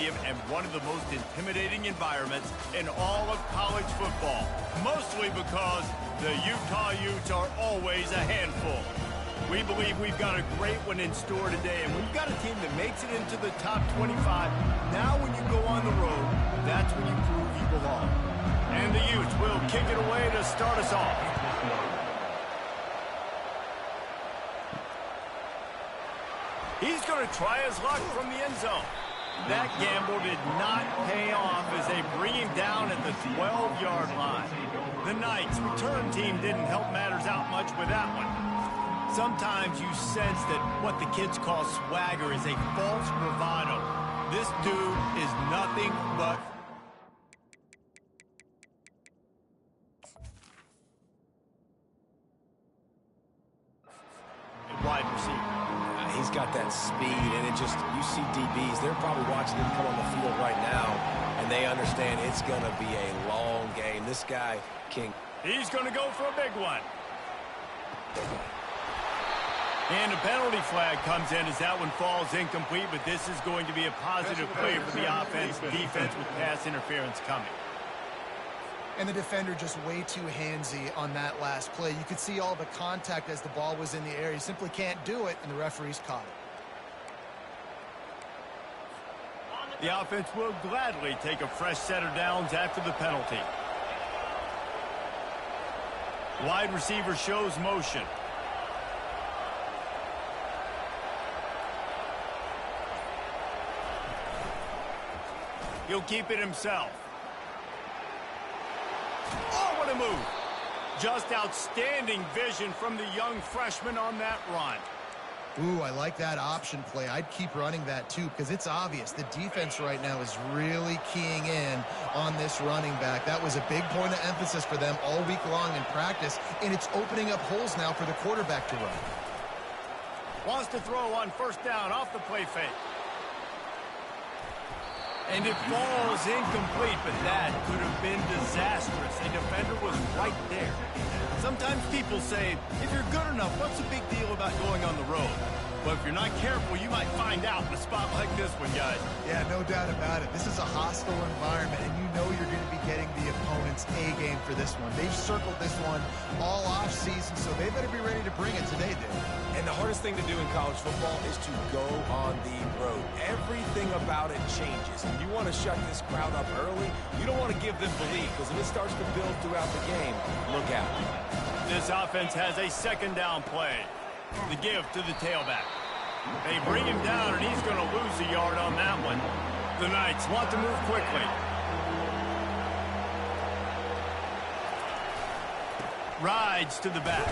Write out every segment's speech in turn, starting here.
stadium and one of the most intimidating environments in all of college football, mostly because the Utah Utes are always a handful. We believe we've got a great one in store today, and we've got a team that makes it into the top 25. Now when you go on the road, that's when you prove you belong. And the Utes will kick it away to start us off. He's going to try his luck from the end zone. That gamble did not pay off as they bring him down at the 12-yard line. The Knights' return team didn't help matters out much with that one. Sometimes you sense that what the kids call swagger is a false bravado. This dude is nothing but... wide receiver. He's got that speed, and it just, you see DBs, they're probably watching him come on the field right now, and they understand it's going to be a long game. This guy, King. He's going to go for a big one. And a penalty flag comes in as that one falls incomplete, but this is going to be a positive play for the offense. Defense with pass interference coming. And the defender just way too handsy on that last play. You could see all the contact as the ball was in the air. He simply can't do it, and the referee's caught it. The offense will gladly take a fresh set of downs after the penalty. Wide receiver shows motion. He'll keep it himself. Oh, what a move. Just outstanding vision from the young freshman on that run. Ooh, I like that option play. I'd keep running that too because it's obvious the defense right now is really keying in on this running back. That was a big point of emphasis for them all week long in practice, and it's opening up holes now for the quarterback to run. Wants to throw on first down off the play fake. And it falls incomplete, but that could have been disastrous. A defender was right there. Sometimes people say, if you're good enough, what's the big deal about going on the road? Well, if you're not careful, you might find out in a spot like this one, guys. Yeah, no doubt about it. This is a hostile environment, and you know you're going to be getting the opponent's A-game for this one. They've circled this one all off-season, so they better be ready to bring it today, Dave. And the hardest thing to do in college football is to go on the road. Everything about it changes. And you want to shut this crowd up early, you don't want to give them belief, because if it starts to build throughout the game, look out. This offense has a second down play. The give to the tailback. They bring him down, and he's going to lose a yard on that one. The Knights want to move quickly. Rides to the back.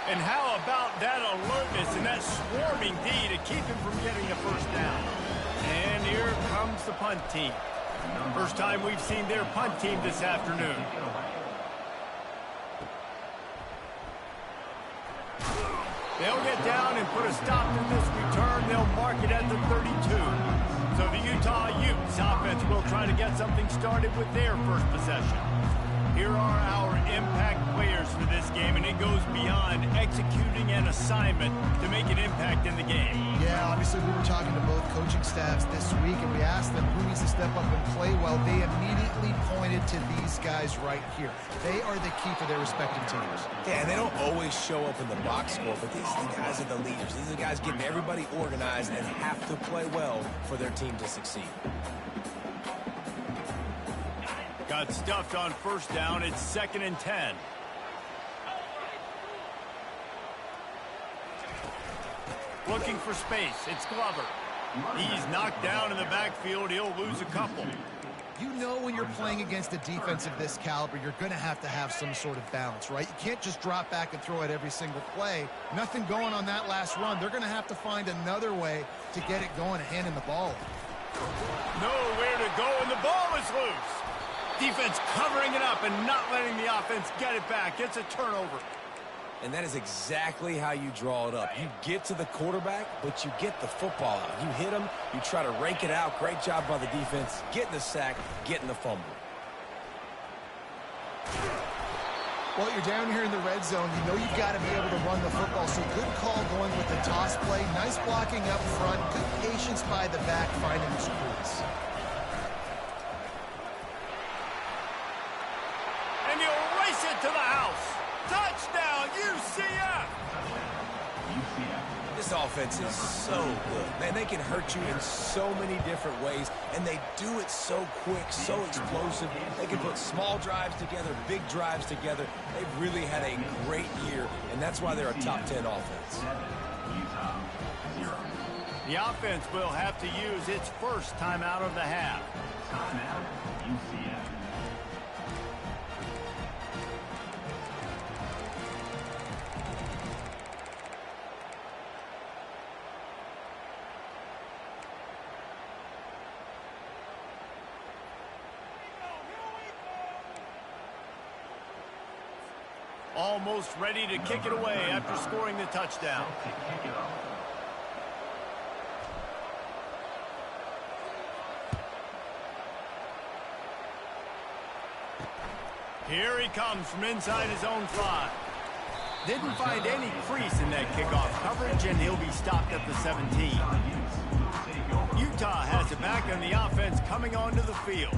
And how about that alertness and that swarming D to keep him from getting the first down? And here comes the punt team. First time we've seen their punt team this afternoon. They'll get down and put a stop to this return. They'll mark it at the 32. So the Utah Utes offense will try to get something started with their first possession. Here are our impact players for this game, and it goes beyond executing an assignment to make an impact in the game. Yeah, obviously we were talking to both coaching staffs this week, and we asked them who needs to step up and play well. They immediately pointed to these guys right here. They are the key for their respective teams. Yeah, and they don't always show up in the box score, but these guys are the leaders. These are the guys getting everybody organized and have to play well for their team to succeed. Got stuffed on first down. It's 2nd and 10. Looking for space. It's Glover. He's knocked down in the backfield. He'll lose a couple. You know when you're playing against a defense of this caliber, you're going to have some sort of balance, right? You can't just drop back and throw it every single play. Nothing going on that last run. They're going to have to find another way to get it going and handing the ball. Nowhere to go, and the ball is loose. Defense covering it up and not letting the offense get it back. It's a turnover. And that is exactly how you draw it up. You get to the quarterback, but you get the football out. You hit him, you try to rake it out. Great job by the defense, getting the sack, getting the fumble. Well, you're down here in the red zone. You know you've got to be able to run the football, so good call going with the toss play. Nice blocking up front, good patience by the back finding the screens. offense is so good. Man, they can hurt you in so many different ways, and they do it so quick, so explosive. They can put small drives together, big drives together. They've really had a great year, and that's why they're a top 10 offense. The offense will have to use its first timeout of the half. Timeout, UCF. Almost ready to kick it away after scoring the touchdown. Here he comes from inside his own 5. Didn't find any crease in that kickoff coverage, and he'll be stopped at the 17. Utah has it back, and the offense coming onto the field.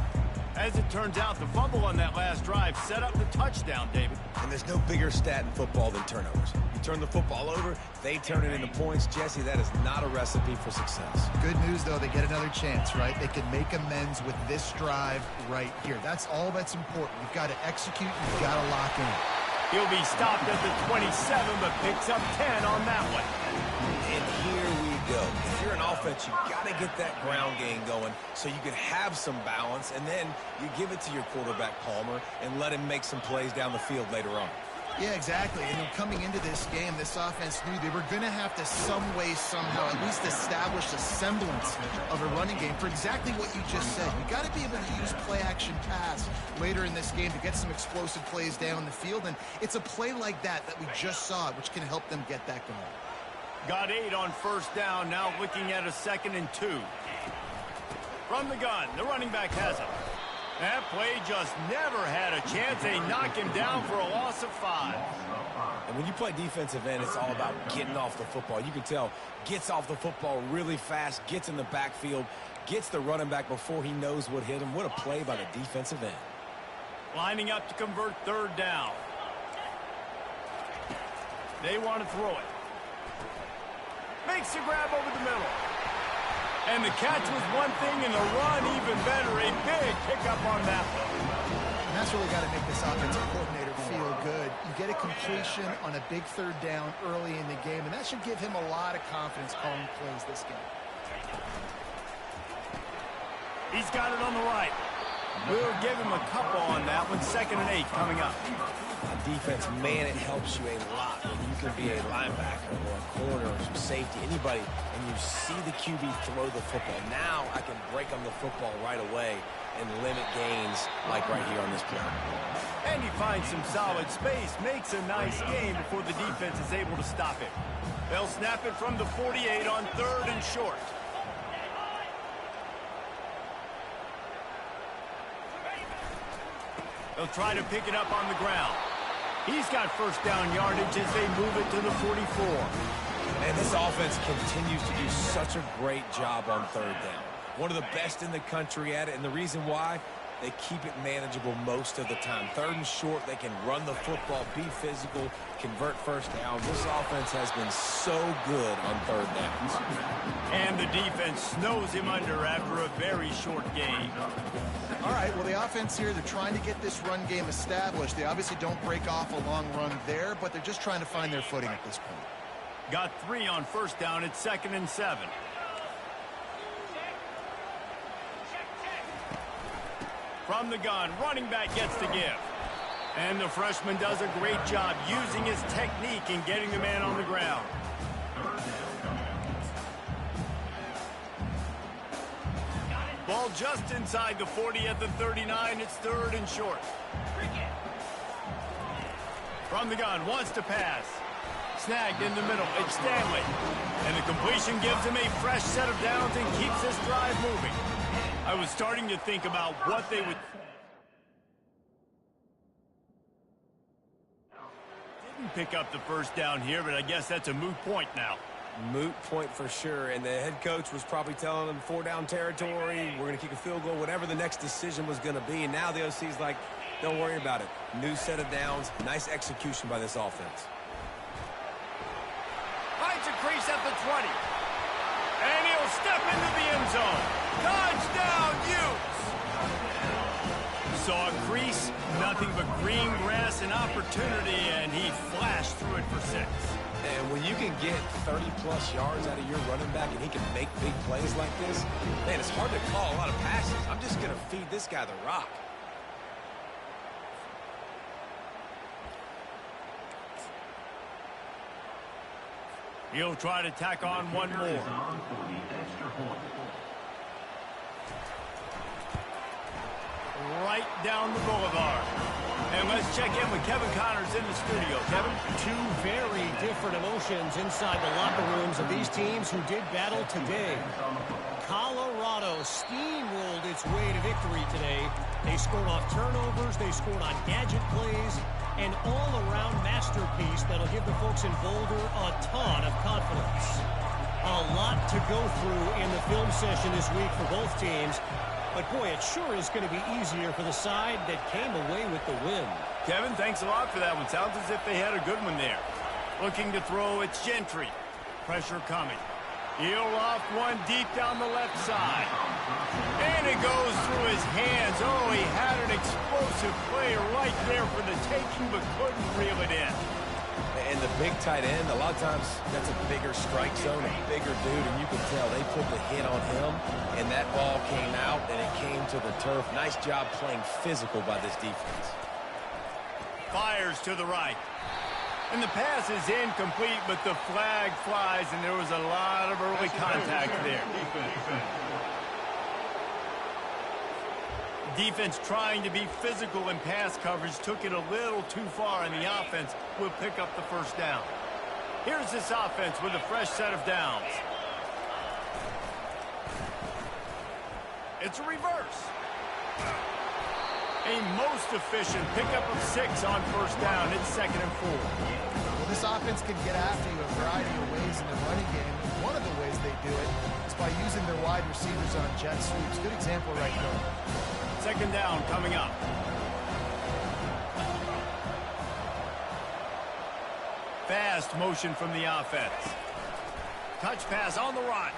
As it turns out, the fumble on that last drive set up the touchdown, David. And there's no bigger stat in football than turnovers. You turn the football over, they turn it into points. Jesse, that is not a recipe for success. Good news, though, they get another chance, right? They can make amends with this drive right here. That's all that's important. You've got to execute, you've got to lock in. He'll be stopped at the 27, but picks up 10 on that one. And here we go. If you're an offense, you've got to get that ground game going so you can have some balance, and then you give it to your quarterback, Palmer, and let him make some plays down the field later on. Yeah, exactly. And coming into this game, this offense knew they were going to have to some way, somehow, at least establish a semblance of a running game for exactly what you just said. You got to be able to use play-action pass later in this game to get some explosive plays down the field, and it's a play like that we just saw, which can help them get that going. Got 8 on first down, now looking at a 2nd and 2. From the gun, the running back has it. That play just never had a chance. They knock him down for a loss of 5. And when you play defensive end, it's all about getting off the football. You can tell, gets off the football really fast, gets in the backfield, gets the running back before he knows what hit him. What a play by the defensive end. Lining up to convert 3rd down. They want to throw it. Makes the grab over the middle. And the catch was one thing, and the run even better. A big pickup on that one. And that's really got to make this offensive coordinator feel good. You get a completion on a big 3rd down early in the game, and that should give him a lot of confidence calling plays this game. He's got it on the right. We'll give him a couple on that one. 2nd and 8 coming up. On defense, man, it helps you a lot when you can be a linebacker or a corner or some safety, anybody, and you see the QB throw the football. Now I can break on the football right away and limit gains like right here on this play. And he finds some solid space, makes a nice game before the defense is able to stop him. They'll snap it from the 48 on 3rd and short. They'll try to pick it up on the ground. He's got first down yardage as they move it to the 44. And this offense continues to do such a great job on 3rd down. One of the best in the country at it, and the reason why, they keep it manageable most of the time. 3rd and short, they can run the football, be physical, convert first down. This offense has been so good on 3rd downs. And the defense snows him under after a very short game. All right, well, the offense here, they're trying to get this run game established. They obviously don't break off a long run there, but they're just trying to find their footing at this point. Got 3 on first down at 2nd and 7. From the gun, running back gets the give. And the freshman does a great job using his technique and getting the man on the ground. Ball just inside the 40 at the 39. It's 3rd and short. From the gun, wants to pass. Snagged in the middle. It's Stanley. And the completion gives him a fresh set of downs and keeps this drive moving. I was starting to think about what they would... Didn't pick up the first down here, but I guess that's a moot point now. Moot point for sure, and the head coach was probably telling them 4-down territory, we're going to kick a field goal, whatever the next decision was going to be, and now the OC's like, don't worry about it. New set of downs, nice execution by this offense. Finds a crease at the 20. And he'll step into the end zone. Touchdown, Utes! Saw a crease, nothing but green grass and opportunity, and he flashed through it for 6. And when you can get 30-plus yards out of your running back and he can make big plays like this, man, it's hard to call a lot of passes. I'm just going to feed this guy the rock. He'll try to tack on one more. Right down the boulevard. And let's check in with Kevin Connors in the studio. Kevin? Two very different emotions inside the locker rooms of these teams who did battle today. Colorado steamrolled its way to victory today. They scored off turnovers, they scored on gadget plays, an all-around masterpiece that'll give the folks in Boulder a ton of confidence. A lot to go through in the film session this week for both teams. But, boy, it sure is going to be easier for the side that came away with the win. Kevin, thanks a lot for that one. Sounds as if they had a good one there. Looking to throw, it's Gentry. Pressure coming. He'll loft one deep down the left side. And it goes through his hands. Oh, he had an explosive play right there for the taking, but couldn't reel it in. And the big tight end, a lot of times that's a bigger strike zone, a bigger dude, and you can tell they put the hit on him, and that ball came out, and it came to the turf. Nice job playing physical by this defense. Fires to the right. And the pass is incomplete, but the flag flies, and there was a lot of early contact there. Defense trying to be physical in pass coverage took it a little too far, and the offense will pick up the first down. Here's this offense with a fresh set of downs. It's a reverse. A most efficient pickup of 6 on first down. It's 2nd and 4. Well, this offense can get after you a variety of ways in the running game. One of the ways they do it is by using their wide receivers on jet sweeps. Good example right there. 2nd down coming up. Fast motion from the offense. Touch pass on the run.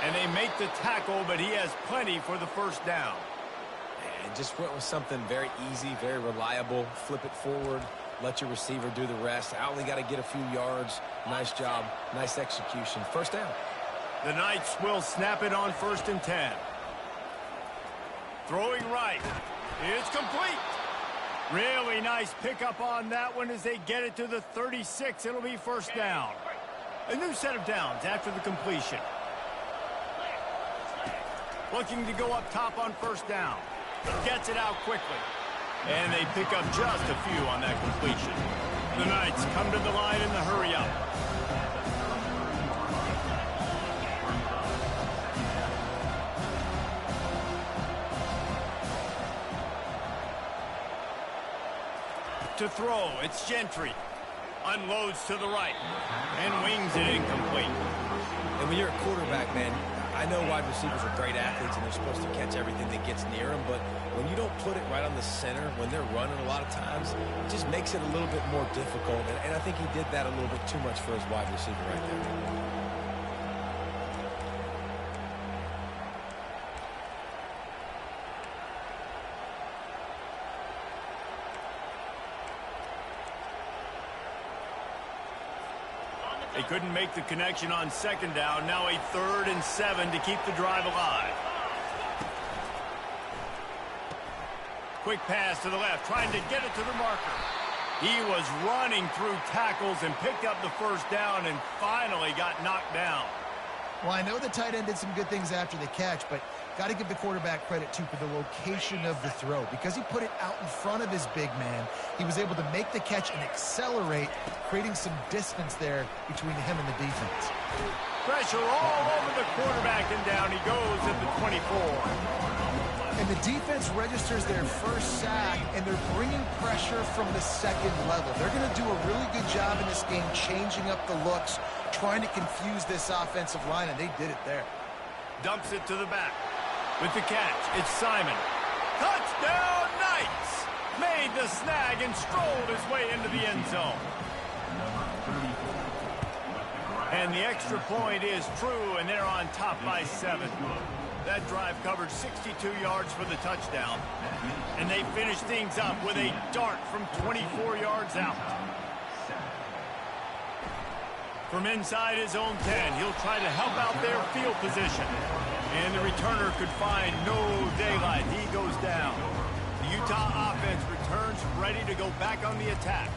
And they make the tackle, but he has plenty for the first down. And just went with something very easy, very reliable. Flip it forward, let your receiver do the rest. I only got to get a few yards. Nice job, nice execution. First down. The Knights will snap it on 1st and 10. Throwing right. It's complete. Really nice pickup on that one as they get it to the 36. It'll be first down. A new set of downs after the completion. Looking to go up top on first down. Gets it out quickly. And they pick up just a few on that completion. The Knights come to the line in the hurry up. To throw, it's Gentry. Unloads to the right. And wings it incomplete. And when you're a quarterback, man, I know wide receivers are great athletes and they're supposed to catch everything that gets near them, but when you don't put it right on the center, when they're running a lot of times, it just makes it a little bit more difficult. And I think he did that a little bit too much for his wide receiver right there. They couldn't make the connection on 2nd down. Now a 3rd and 7 to keep the drive alive. Quick pass to the left, trying to get it to the marker. He was running through tackles and picked up the first down and finally got knocked down. Well, I know the tight end did some good things after the catch, but got to give the quarterback credit, too, for the location of the throw. Because he put it out in front of his big man, he was able to make the catch and accelerate, creating some distance there between him and the defense. Pressure all over the quarterback, and down he goes at the 24. And the defense registers their first sack, and they're bringing pressure from the 2nd level. They're going to do a really good job in this game changing up the looks, trying to confuse this offensive line, and they did it there. Dumps it to the back. With the catch, it's Simon. Touchdown, Knights! Made the snag and strolled his way into the end zone. And the extra point is true, and they're on top by 7. That drive covered 62 yards for the touchdown. And they finish things up with a dart from 24 yards out. From inside his own 10, he'll try to help out their field position. And the returner could find no daylight. He goes down. The Utah offense returns ready to go back on the attack.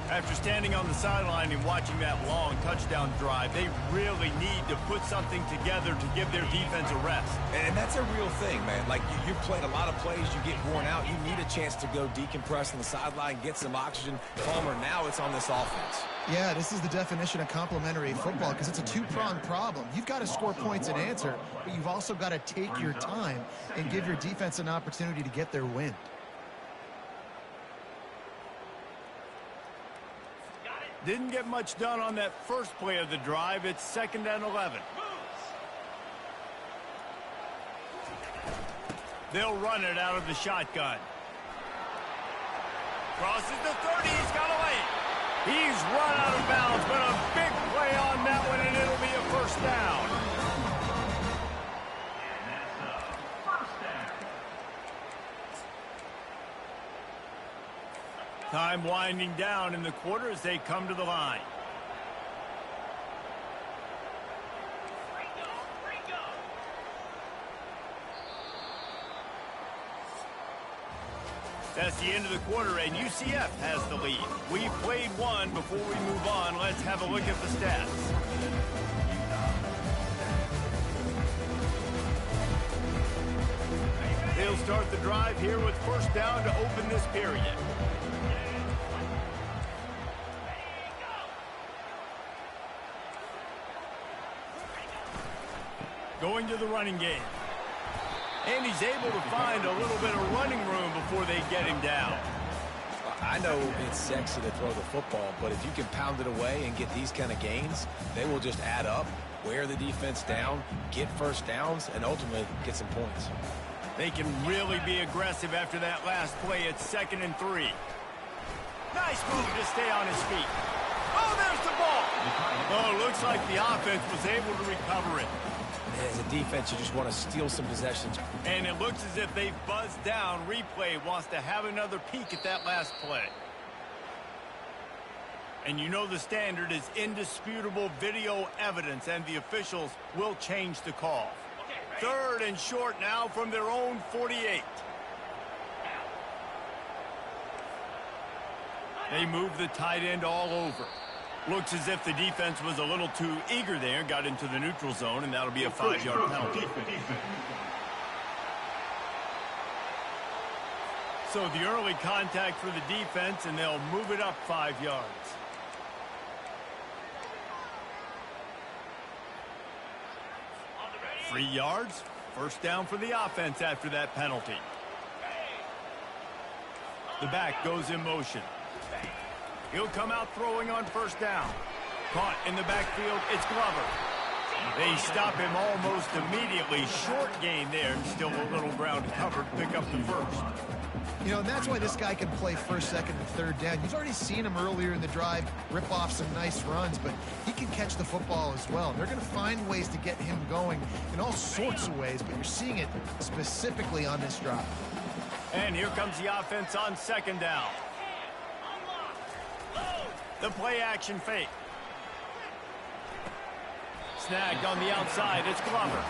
After standing on the sideline and watching that long touchdown drive, they really need to put something together to give their defense a rest. And that's a real thing, man. Like, you've played a lot of plays, you get worn out. You need a chance to go decompress on the sideline, get some oxygen. Palmer, now it's on this offense. Yeah, this is the definition of complementary football because it's a two-pronged problem. You've got to score points and answer, but you've also got to take your time and give your defense an opportunity to get their win. Didn't get much done on that first play of the drive. It's 2nd and 11. They'll run it out of the shotgun. Crosses the 30. He's got away. He's run out of bounds, but a big play on that one, and it'll be a first down. Time winding down in the quarter as they come to the line. That's the end of the quarter, and UCF has the lead. We've played one. Before we move on, let's have a look at the stats. They'll start the drive here with first down to open this period. Going to the running game. And he's able to find a little bit of running room before they get him down. I know it's sexy to throw the football, but if you can pound it away and get these kind of gains, they will just add up, wear the defense down, get first downs, and ultimately get some points. They can really be aggressive after that last play. It's 2nd and 3. Nice move to stay on his feet. Oh, there's the ball. Oh, looks like the offense was able to recover it. As a defense, you just want to steal some possessions. And it looks as if they've buzzed down. Replay wants to have another peek at that last play. And you know the standard is indisputable video evidence, and the officials will change the call. 3rd and short now from their own 48. They move the tight end all over. Looks as if the defense was a little too eager there, got into the neutral zone, and that'll be a 5-yard penalty. So the early contact for the defense, and they'll move it up 5 yards. Three yards, first down for the offense after that penalty. The back goes in motion. He'll come out throwing on first down. Caught in the backfield, it's Glover. They stop him almost immediately. Short gain there, and still a little ground covered. Pick up the first. You know, and that's why this guy can play first, second, and third down. You've already seen him earlier in the drive rip off some nice runs, but he can catch the football as well. They're going to find ways to get him going in all sorts of ways, but you're seeing it specifically on this drive. And here comes the offense on 2nd down. The play action fake. Snagged on the outside, it's Glover.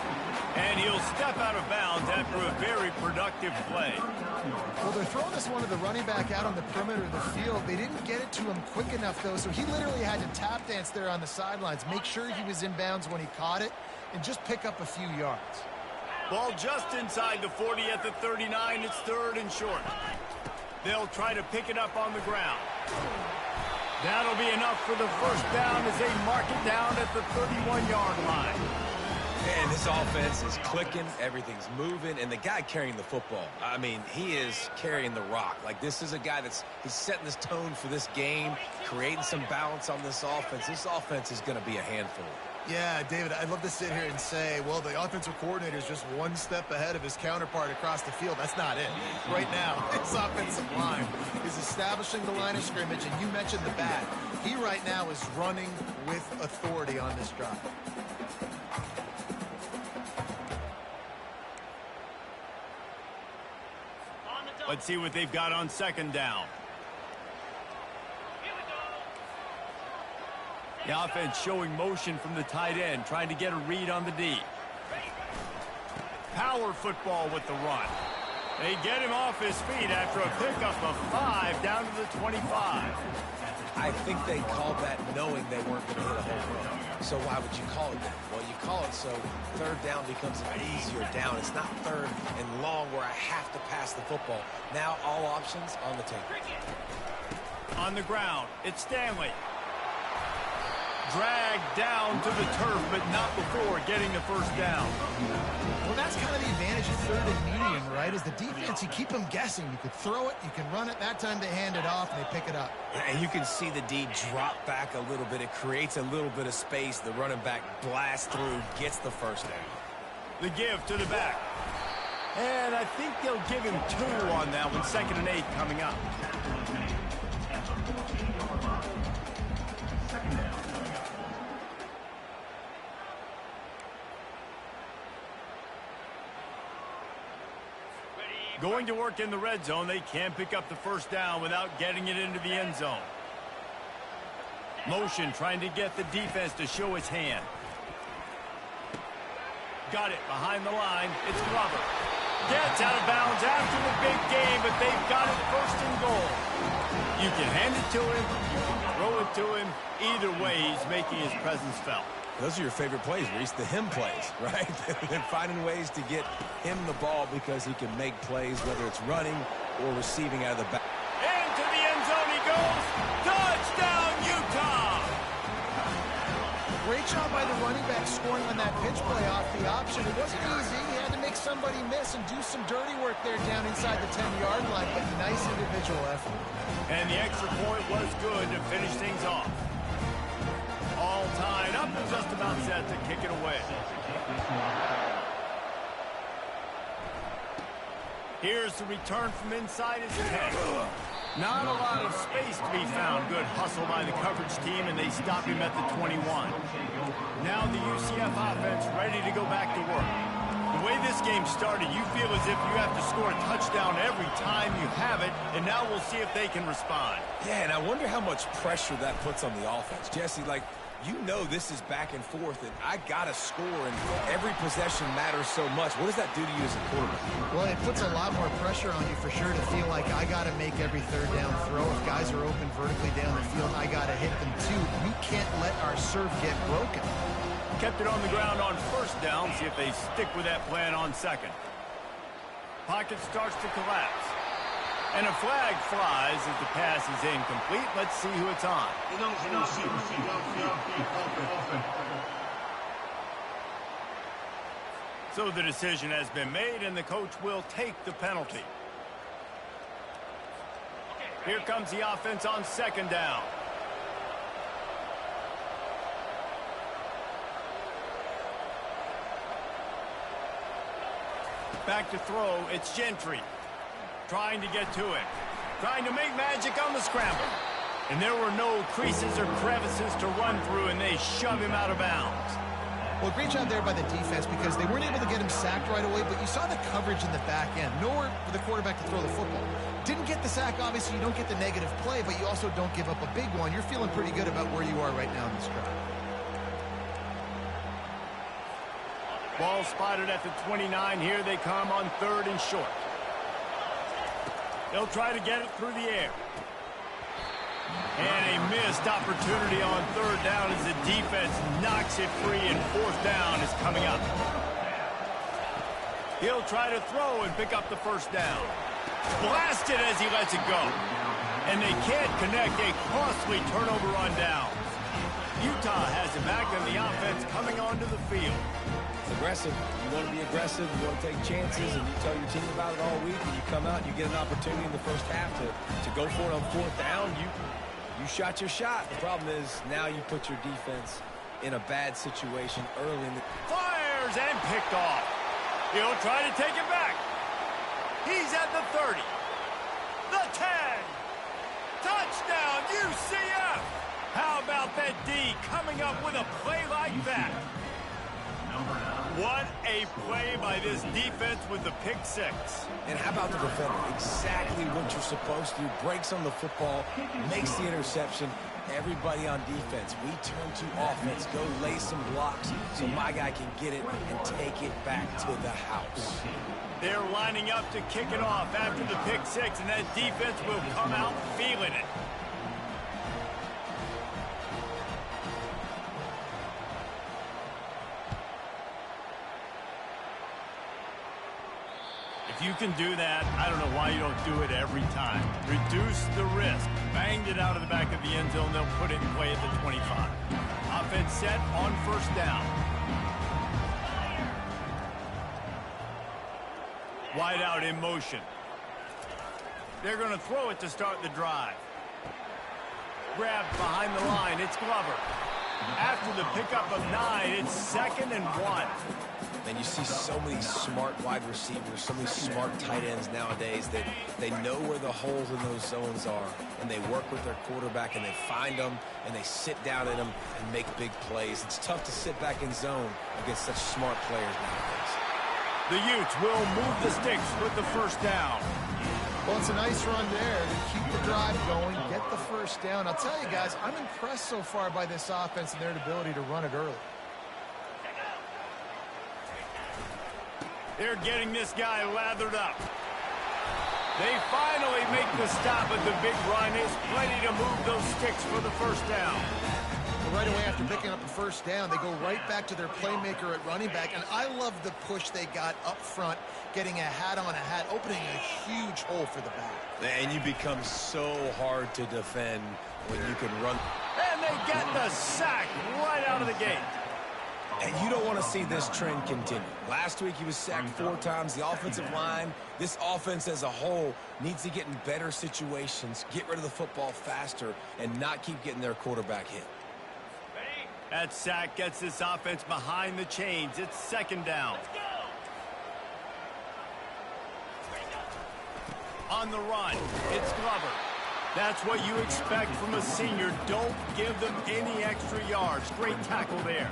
And he'll step out of bounds after a very productive play. Well, they're throwing this one to the running back out on the perimeter of the field. They didn't get it to him quick enough, though, so he literally had to tap dance there on the sidelines, make sure he was in bounds when he caught it, and just pick up a few yards. Ball just inside the 40 at the 39. It's 3rd and short. They'll try to pick it up on the ground. That'll be enough for the first down as they mark it down at the 31-yard line. And this offense is clicking, everything's moving, and the guy carrying the football, I mean, he is carrying the rock. Like, this is a guy he's setting this tone for this game, creating some balance on this offense. This offense is going to be a handful. Yeah, David, I'd love to sit here and say, well, the offensive coordinator is just one step ahead of his counterpart across the field. That's not it. Right now, his offensive line is establishing the line of scrimmage, and you mentioned the back. He right now is running with authority on this drive. Let's see what they've got on second down. The offense showing motion from the tight end, trying to get a read on the D. Power football with the run. They get him off his feet after a pickup of 5 down to the 25. I think they called that knowing they weren't going to hit a home run. So why would you call it that? Well, you call it so third down becomes an easier down. It's not third and long where I have to pass the football. Now all options on the table. On the ground, it's Stanley. Dragged down to the turf, but not before getting the first down. Well, that's kind of the advantage of third and medium, right? Is the defense, you keep them guessing. You could throw it, you can run it. That time they hand it off, and they pick it up. And you can see the D drop back a little bit. It creates a little bit of space. The running back blasts through, gets the first down. The give to the back. And I think they'll give him 2 on that one. 2nd and 8 coming up. Going to work in the red zone. They can't pick up the first down without getting it into the end zone. Motion trying to get the defense to show his hand. Got it behind the line. It's Glover. Gets out of bounds after the big game, but they've got it 1st and goal. You can hand it to him. You can throw it to him. Either way, he's making his presence felt. Those are your favorite plays, Reese, the him plays, right? And finding ways to get him the ball because he can make plays, whether it's running or receiving out of the back. Into the end zone he goes. Touchdown, Utah! Great job by the running back scoring on that pitch play off the option. It wasn't easy. He had to make somebody miss and do some dirty work there down inside the 10-yard line, but nice individual effort. And the extra point was good to finish things off. All tied up and just about set to kick it away. Here's the return from inside his 10. Not a lot of space to be found. Good hustle by the coverage team, and they stop him at the 21. Now the UCF offense ready to go back to work. The way this game started, you feel as if you have to score a touchdown every time you have it, and now we'll see if they can respond. Yeah, and I wonder how much pressure that puts on the offense. Jesse, like, you know this is back and forth, and I got to score, and every possession matters so much. What does that do to you as a quarterback? Well, it puts a lot more pressure on you for sure to feel like I got to make every third down throw. If guys are open vertically down the field, I got to hit them too. We can't let our serve get broken. Kept it on the ground on 1st down. See if they stick with that plan on 2nd. Pocket starts to collapse. And a flag flies as the pass is incomplete. Let's see who it's on. So the decision has been made, and the coach will take the penalty. Here comes the offense on 2nd down. Back to throw, it's Gentry. Trying to get to it. Trying to make magic on the scramble. And there were no creases or crevices to run through, and they shove him out of bounds. Well, great job there by the defense because they weren't able to get him sacked right away, but you saw the coverage in the back end. Nowhere for the quarterback to throw the football. Didn't get the sack, obviously. You don't get the negative play, but you also don't give up a big one. You're feeling pretty good about where you are right now in this drive. Ball spotted at the 29. Here they come on 3rd and short. They'll try to get it through the air. And a missed opportunity on 3rd down as the defense knocks it free, and 4th down is coming up. He'll try to throw and pick up the 1st down. Blasted as he lets it go. And they can't connect, a costly turnover on downs. Utah has it back, and the offense coming onto the field. Aggressive. You want to be aggressive. You want to take chances, and you tell your team about it all week, and you come out and you get an opportunity in the first half to go for it on 4th down. You shot your shot. The problem is now you put your defense in a bad situation early in the... Fires and picked off. He'll try to take it back. He's at the 30. The 10. Touchdown, UCF. How about that D coming up with a play like that? What a play by this defense with the pick six. And how about the defender? Exactly what you're supposed to do. Breaks on the football, makes the interception. Everybody on defense, we turn to offense. Go lay some blocks so my guy can get it and take it back to the house. They're lining up to kick it off after the pick six, and that defense will come out feeling it. If you can do that, I don't know why you don't do it every time. Reduce the risk. Banged it out of the back of the end zone. They'll put it in play at the 25. Offense set on first down. Wide out in motion. They're going to throw it to start the drive. Grabbed behind the line. It's Glover. After the pickup of 9, it's 2nd and 1. And you see so many smart wide receivers, so many smart tight ends nowadays that they know where the holes in those zones are, and they work with their quarterback, and they find them, and they sit down in them and make big plays. It's tough to sit back in zone against such smart players nowadays. The Utes will move the sticks with the first down. Well, it's a nice run there to keep the drive going, get the first down. I'll tell you guys, I'm impressed so far by this offense and their ability to run it early. They're getting this guy lathered up. They finally make the stop, but the big run is plenty to move those sticks for the first down. Well, right away after picking up the first down, they go right back to their playmaker at running back, and I love the push they got up front, getting a hat on a hat, opening a huge hole for the back. And you become so hard to defend when you can run. And they get the sack right out of the gate. And you don't want to see this trend continue. Last week, he was sacked 4 times. The offensive line, this offense as a whole, needs to get in better situations, get rid of the football faster, and not keep getting their quarterback hit. That sack gets this offense behind the chains. It's 2nd down. On the run, it's Glover. That's what you expect from a senior. Don't give them any extra yards. Great tackle there.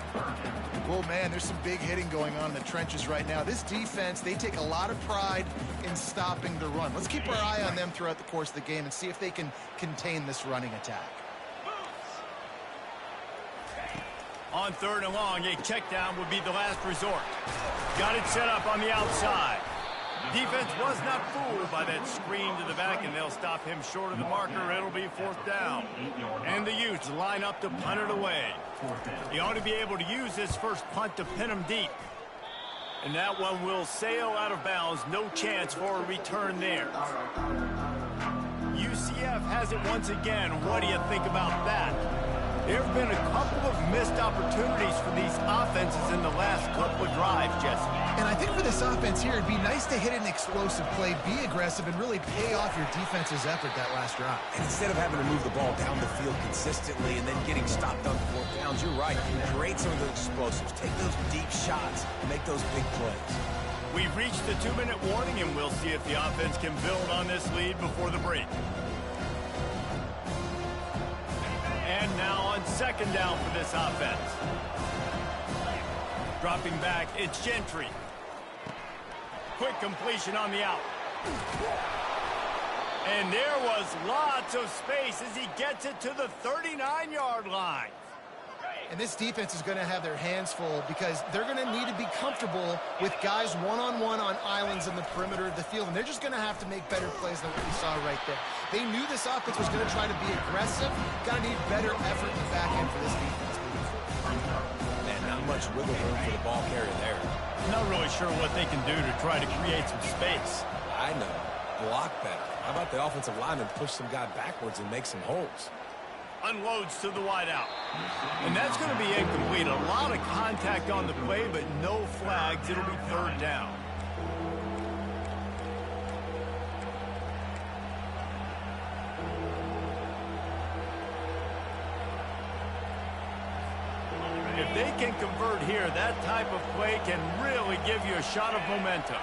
Well, man, there's some big hitting going on in the trenches right now. This defense, they take a lot of pride in stopping the run. Let's keep our eye on them throughout the course of the game and see if they can contain this running attack. On 3rd and long, a check down would be the last resort. Got it set up on the outside. Defense was not fooled by that screen to the back, and they'll stop him short of the marker. It'll be 4th down. And the Utes line up to punt it away. He ought to be able to use this first punt to pin him deep. And that one will sail out of bounds. No chance for a return there. UCF has it once again. What do you think about that? There have been a couple of missed opportunities for these offenses in the last couple of drives, Jesse. And I think for this offense here, it'd be nice to hit an explosive play, be aggressive, and really pay off your defense's effort that last drive. And instead of having to move the ball down the field consistently and then getting stopped on 4th downs, you're right. Create some of those explosives. Take those deep shots and make those big plays. We've reached the 2-minute warning, and we'll see if the offense can build on this lead before the break. And now on 2nd down for this offense. Dropping back, it's Gentry. Quick completion on the out. And there was lots of space as he gets it to the 39-yard line. And this defense is going to have their hands full because they're going to need to be comfortable with guys one-on-one on islands in the perimeter of the field. And they're just going to have to make better plays than what we saw right there. They knew this offense was going to try to be aggressive. Got to need better effort in the back end for this defense moving forward. Man, not much wiggle room for the ball carrier there. Not really sure what they can do to try to create some space. I know. Block better. How about the offensive lineman push some guy backwards and make some holes? Unloads to the wideout. And that's going to be incomplete. A lot of contact on the play, but no flags. It'll be 3rd down. If they can convert here, that type of play can really give you a shot of momentum.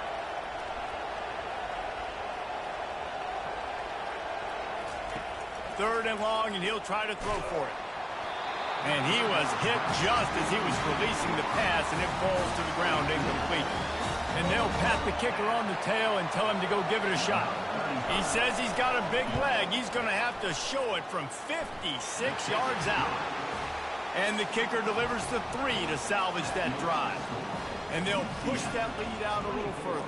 Third and long, and he'll try to throw for it. And he was hit just as he was releasing the pass, and it falls to the ground incomplete. And they'll pat the kicker on the tail and tell him to go give it a shot. He says he's got a big leg. He's going to have to show it from 56 yards out. And the kicker delivers the 3 to salvage that drive. And they'll push that lead out a little further.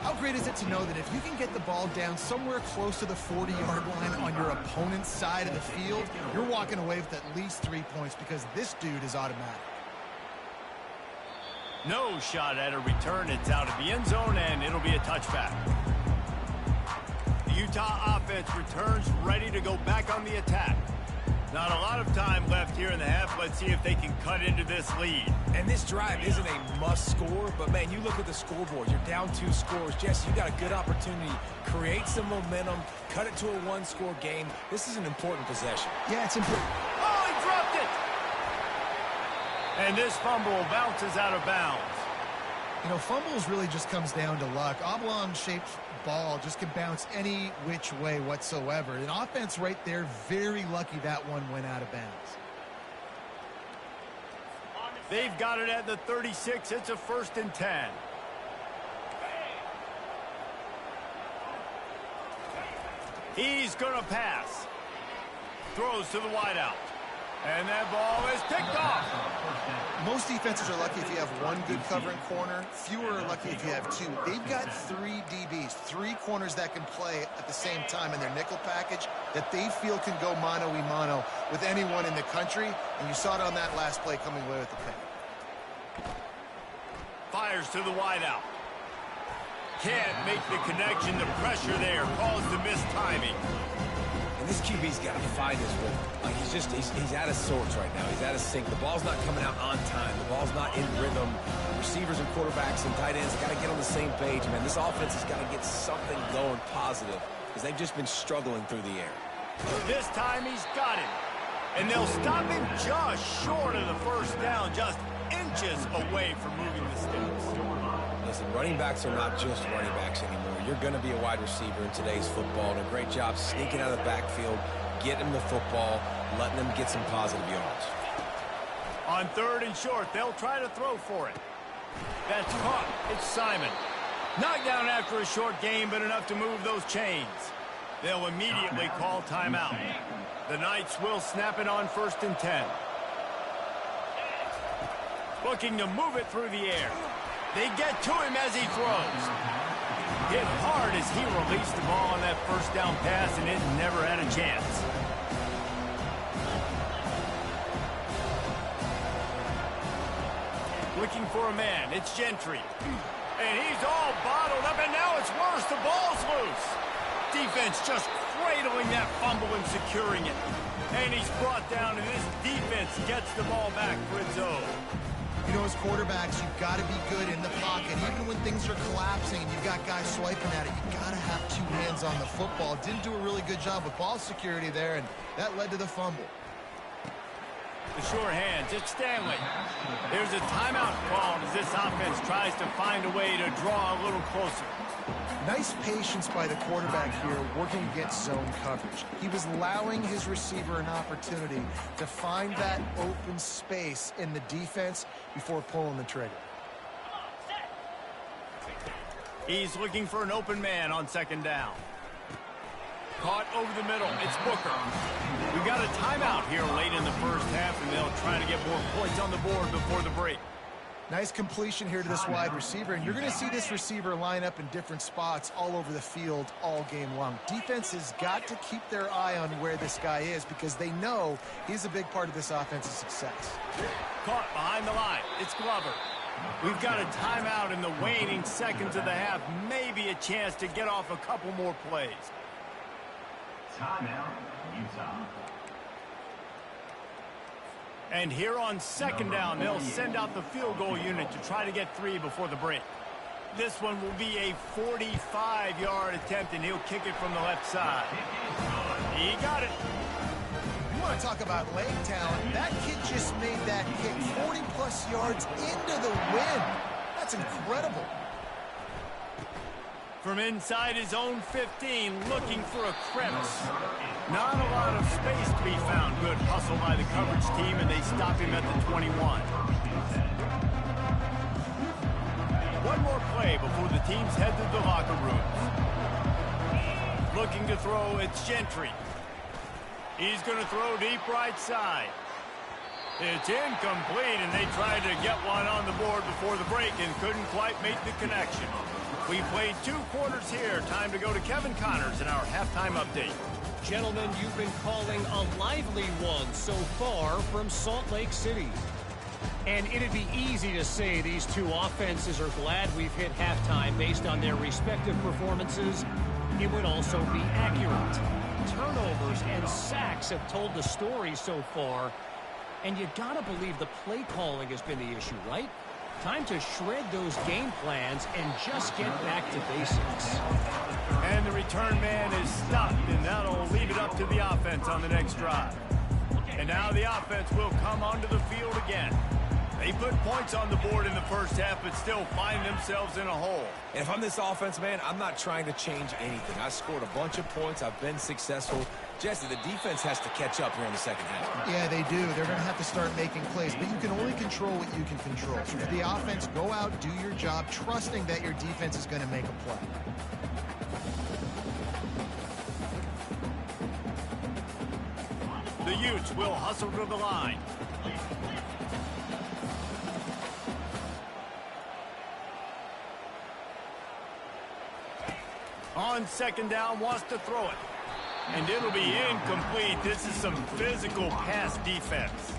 How great is it to know that if you can get the ball down somewhere close to the 40-yard line on your opponent's side of the field, you're walking away with at least 3 points because this dude is automatic. No shot at a return. It's out of the end zone, and it'll be a touchback. The Utah offense returns ready to go back on the attack. Not a lot of time left here in the half. Let's see if they can cut into this lead. And this drive isn't a must score, but man, you look at the scoreboard. You're down 2 scores. Jesse, you got a good opportunity. Create some momentum. Cut it to a 1-score game. This is an important possession. Yeah, it's important. Oh, he dropped it! And this fumble bounces out of bounds. You know, fumbles really just comes down to luck. Oblong-shaped ball just can bounce any which way whatsoever. An offense right there, very lucky that one went out of bounds. They've got it at the 36. It's a 1st and 10. He's going to pass. Throws to the wideout. And that ball is picked off. Most defenses are lucky if you have 1 good covering corner. Fewer are lucky if you have 2. They've got 3 DBs, 3 corners that can play at the same time in their nickel package that they feel can go mano-a-mano with anyone in the country. And you saw it on that last play coming away with the pick. Fires to the wideout. Can't make the connection. The pressure there caused the missed timing. And this QB's got to find his rhythm. Like he's out of sorts right now. He's out of sync. The ball's not coming out on time. The ball's not in rhythm. Receivers and quarterbacks and tight ends got to get on the same page, man. This offense has got to get something going positive because they've just been struggling through the air. This time he's got him. And they'll stop him just short of the 1st down, just inches away from moving the sticks. Listen, running backs are not just running backs anymore. You're going to be a wide receiver in today's football, and a great job sneaking out of the backfield, getting them the football, letting them get some positive yards. On 3rd and short, they'll try to throw for it. That's caught. It's Simon. Knocked down after a short game, but enough to move those chains. They'll immediately call timeout. The Knights will snap it on 1st and 10. Looking to move it through the air. They get to him as he throws. Hit hard as he released the ball on that 1st down pass, and it never had a chance. Looking for a man. It's Gentry. And he's all bottled up, and now it's worse. The ball's loose. Defense just cradling that fumble and securing it. And he's brought down, and this defense gets the ball back for its own. You know, as quarterbacks, you've got to be good in the pocket. Even when things are collapsing and you've got guys swiping at it, you've got to have 2 hands on the football. Didn't do a really good job with ball security there, and that led to the fumble. The sure hands, it's Stanley. There's a timeout called as this offense tries to find a way to draw a little closer. Nice patience by the quarterback here working against zone coverage. He was allowing his receiver an opportunity to find that open space in the defense before pulling the trigger. He's looking for an open man on 2nd down. Caught over the middle. It's Booker. We've got a timeout here late in the 1st half, and they'll try to get more points on the board before the break. Nice completion here to this wide receiver, and you're going to see this receiver line up in different spots all over the field all game long. Defense has got to keep their eye on where this guy is because they know he's a big part of this offense's success. Caught behind the line. It's Glover. We've got a timeout in the waning seconds of the half. Maybe a chance to get off a couple more plays. Timeout, Utah. And here on 2nd down, they'll send out the field goal unit to try to get 3 before the break. This one will be a 45-yard attempt, and he'll kick it from the left side. He got it. want to talk about leg talent. That kid just made that kick 40-plus yards into the wind. That's incredible. From inside his own 15, looking for a crevice. Not a lot of space to be found. Good hustle by the coverage team, and they stop him at the 21. One more play before the teams head to the locker rooms. Looking to throw, it's Gentry. He's going to throw deep right side. It's incomplete, and they tried to get one on the board before the break and couldn't quite make the connection. We played 2 quarters here. Time to go to Kevin Connors in our halftime update. Gentlemen, you've been calling a lively one so far from Salt Lake City. And it'd be easy to say these 2 offenses are glad we've hit halftime based on their respective performances. It would also be accurate. Turnovers and sacks have told the story so far. And you gotta believe the play calling has been the issue, right? Time to shred those game plans and just get back to basics. And the return man is stopped, and that'll leave it up to the offense on the next drive. And now the offense will come onto the field again. They put points on the board in the first half, but still find themselves in a hole. And if I'm this offense, man, I'm not trying to change anything. I scored a bunch of points. I've been successful. Jesse, the defense has to catch up here in the second half. Yeah, they do. They're going to have to start making plays, but you can only control what you can control. So for the offense, go out, do your job, trusting that your defense is going to make a play. The Utes will hustle to the line. On second down, wants to throw it. And it'll be incomplete. This is some physical pass defense.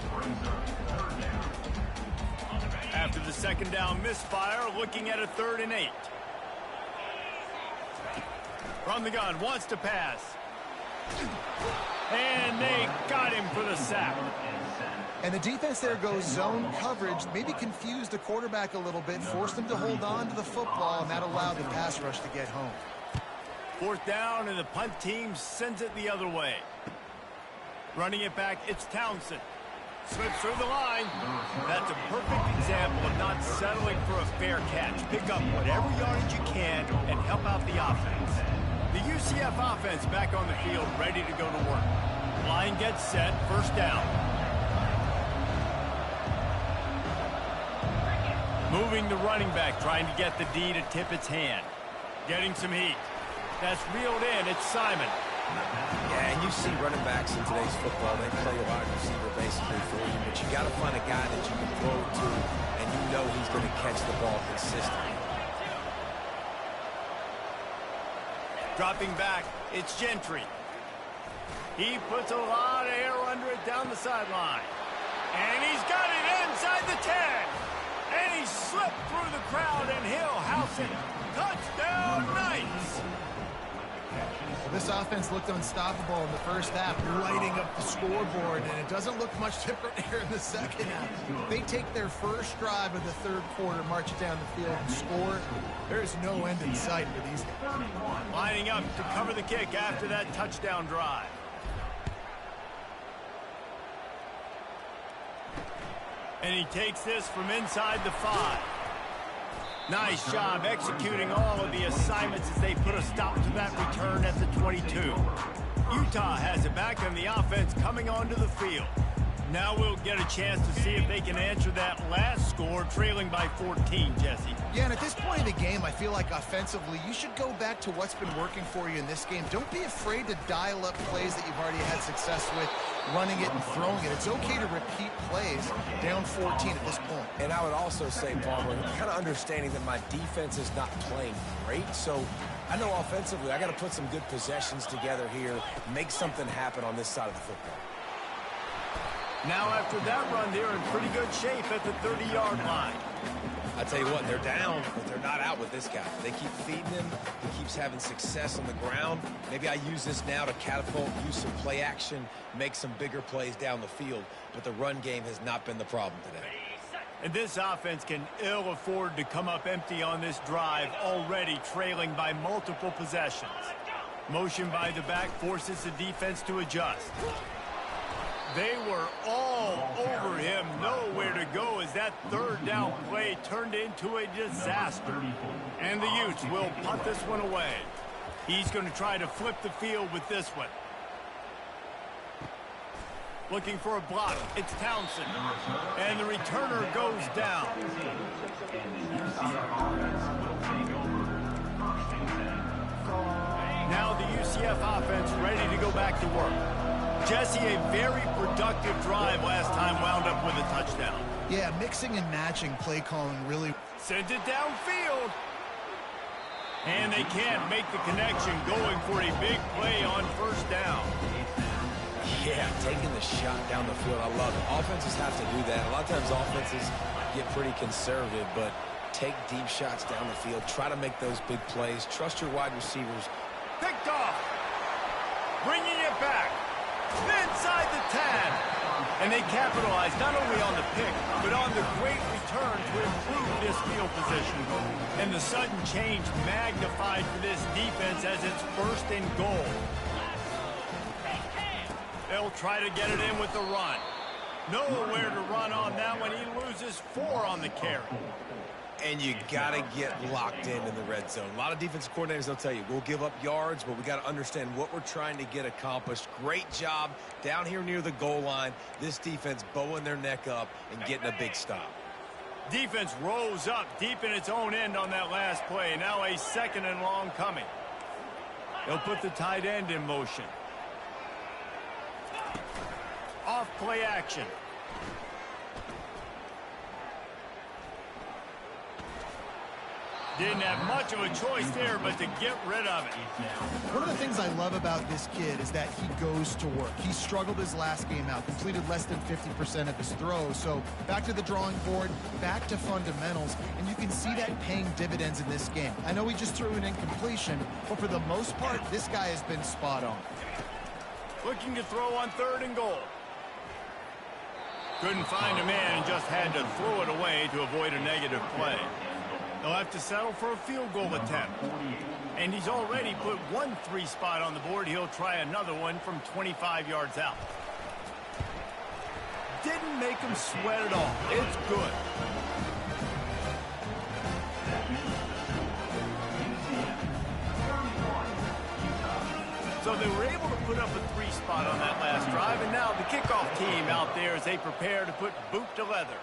After the second down misfire, looking at a 3rd and 8. From the gun, wants to pass. And they got him for the sack. And the defense there goes zone coverage, maybe confused the quarterback a little bit, forced him to hold on to the football, and that allowed the pass rush to get home. 4th down, and the punt team sends it the other way. Running it back, it's Townsend. Slips through the line. That's a perfect example of not settling for a fair catch. Pick up whatever yardage you can and help out the offense. The UCF offense back on the field, ready to go to work. Line gets set, 1st down. Moving the running back, trying to get the D to tip its hand. Getting some heat. That's reeled in. It's Simon. Yeah, and you see running backs in today's football, they play a wide receiver basically for you, but you got to find a guy that you can throw to, and you know he's going to catch the ball consistently. Dropping back, it's Gentry. He puts a lot of air under it down the sideline. And he's got it inside the 10. And he slipped through the crowd, and he'll house it. Touchdown, Knights! Well, this offense looked unstoppable in the first half, lighting up the scoreboard, and it doesn't look much different here in the second half. They take their first drive of the 3rd quarter, march it down the field, and score. There's no end in sight for these guys. Lining up to cover the kick after that touchdown drive. And he takes this from inside the 5. Nice job executing all of the assignments as they put a stop to that return at the 22. Utah has it back, and the offense coming onto the field. Now we'll get a chance to see if they can answer that last score, trailing by 14, Jesse. Yeah, and at this point in the game, I feel like offensively, you should go back to what's been working for you in this game. Don't be afraid to dial up plays that you've already had success with, running it and throwing it. It's okay to repeat plays down 14 at this point. And I would also say, Palmer, kind of understanding that my defense is not playing great, so I know offensively I got to put some good possessions together here, make something happen on this side of the football. Now after that run, they're in pretty good shape at the 30-yard line. I tell you what, they're down, but they're not out with this guy. They keep feeding him. He keeps having success on the ground. Maybe I use this now to catapult, use some play action, make some bigger plays down the field, but the run game has not been the problem today. And this offense can ill afford to come up empty on this drive, already trailing by multiple possessions. Motion by the back forces the defense to adjust. They were all over him, nowhere to go as that third down play turned into a disaster. And the Utes will punt this one away. He's going to try to flip the field with this one. Looking for a block. It's Townsend. And the returner goes down. Now the UCF offense ready to go back to work. Jesse, a very productive drive last time wound up with a touchdown. Yeah, mixing and matching play calling really sends it downfield. And they can't make the connection, going for a big play on first down. Yeah, taking the shot down the field, I love it. Offenses have to do that. A lot of times offenses get pretty conservative, but take deep shots down the field. Try to make those big plays. Trust your wide receivers. Picked off. Bringing it back. Inside the 10. And they capitalize not only on the pick, but on the great return to improve this field position. And the sudden change magnified for this defense as it's first and goal. They'll try to get it in with the run. Nowhere to run on that one. He loses 4 on the carry. And you got to get locked in the red zone. A lot of defensive coordinators, they'll tell you, we'll give up yards, but we got to understand what we're trying to get accomplished. Great job down here near the goal line. This defense bowing their neck up and getting a big stop. Defense rose up deep in its own end on that last play. Now a 2nd and long coming. They'll put the tight end in motion. Off play action. Didn't have much of a choice there, but to get rid of it. One of the things I love about this kid is that he goes to work. He struggled his last game out, completed less than 50% of his throws. So back to the drawing board, back to fundamentals, and you can see that paying dividends in this game. I know he just threw an incompletion, but for the most part, this guy has been spot on. Looking to throw on 3rd and goal. Couldn't find a man and just had to throw it away to avoid a negative play. They'll have to settle for a field goal attempt. And he's already put 1 3 spot on the board. He'll try another one from 25 yards out. Didn't make him sweat at all. It's good. So they were able to put up a 3 spot on that last drive. And now the kickoff team out there as they prepare to put boot to leather.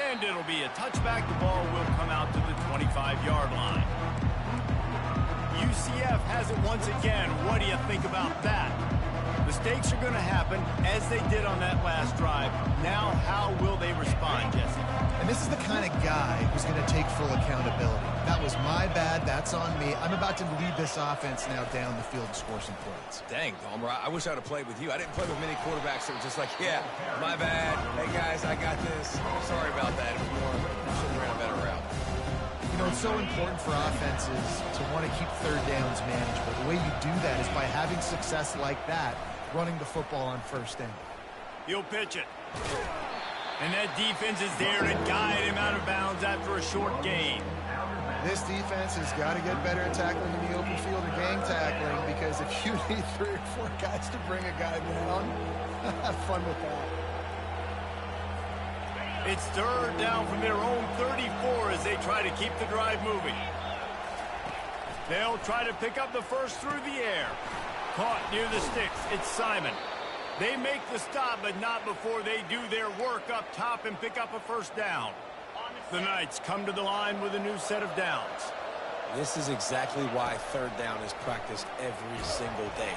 And it'll be a touchback. The ball will come out to the 25-yard line. UCF has it once again. What do you think about that? Mistakes are going to happen as they did on that last drive. Now, how will they respond, Jesse? And this is the kind of guy who's going to take full accountability. That was my bad. That's on me. I'm about to lead this offense now down the field and score some points. Dang, Palmer, I wish I'd have played with you. I didn't play with many quarterbacks that were just like, yeah, my bad. Hey, guys, I got this. Sorry about that. If you should have ran a better route. You know, it's so important for offenses to want to keep 3rd downs manageable. The way you do that is by having success like that, running the football on 1st down. He'll pitch it. And that defense is there to guide him out of bounds after a short gain. This defense has got to get better at tackling in the open field or gang tackling, because if you need 3 or 4 guys to bring a guy down, have fun with that. It's 3rd down from their own 34 as they try to keep the drive moving. They'll try to pick up the first through the air. Caught near the sticks. It's Simon. They make the stop, but not before they do their work up top and pick up a 1st down. The Knights come to the line with a new set of downs. This is exactly why 3rd down is practiced every single day.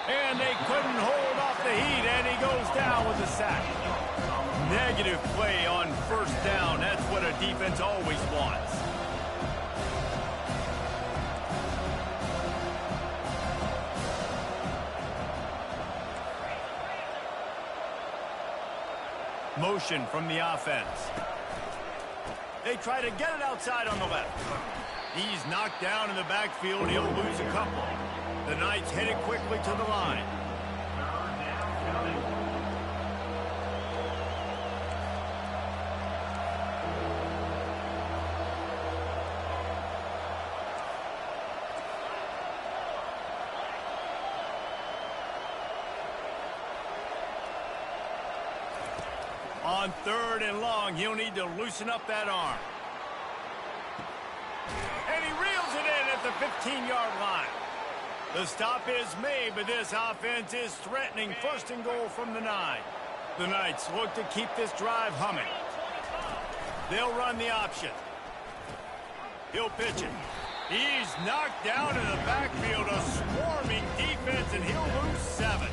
And they couldn't hold off the heat, and he goes down with a sack. Negative play on 1st down. That's what a defense always wants. Motion from the offense. They try to get it outside on the left. He's knocked down in the backfield. He'll lose a couple. The Knights headed quickly to the line. On 3rd and long, he'll need to loosen up that arm. And he reels it in at the 15-yard line. The stop is made, but this offense is threatening 1st and goal from the 9. The Knights look to keep this drive humming. They'll run the option. He'll pitch it. He's knocked down in the backfield, a swarming defense, and he'll lose 7.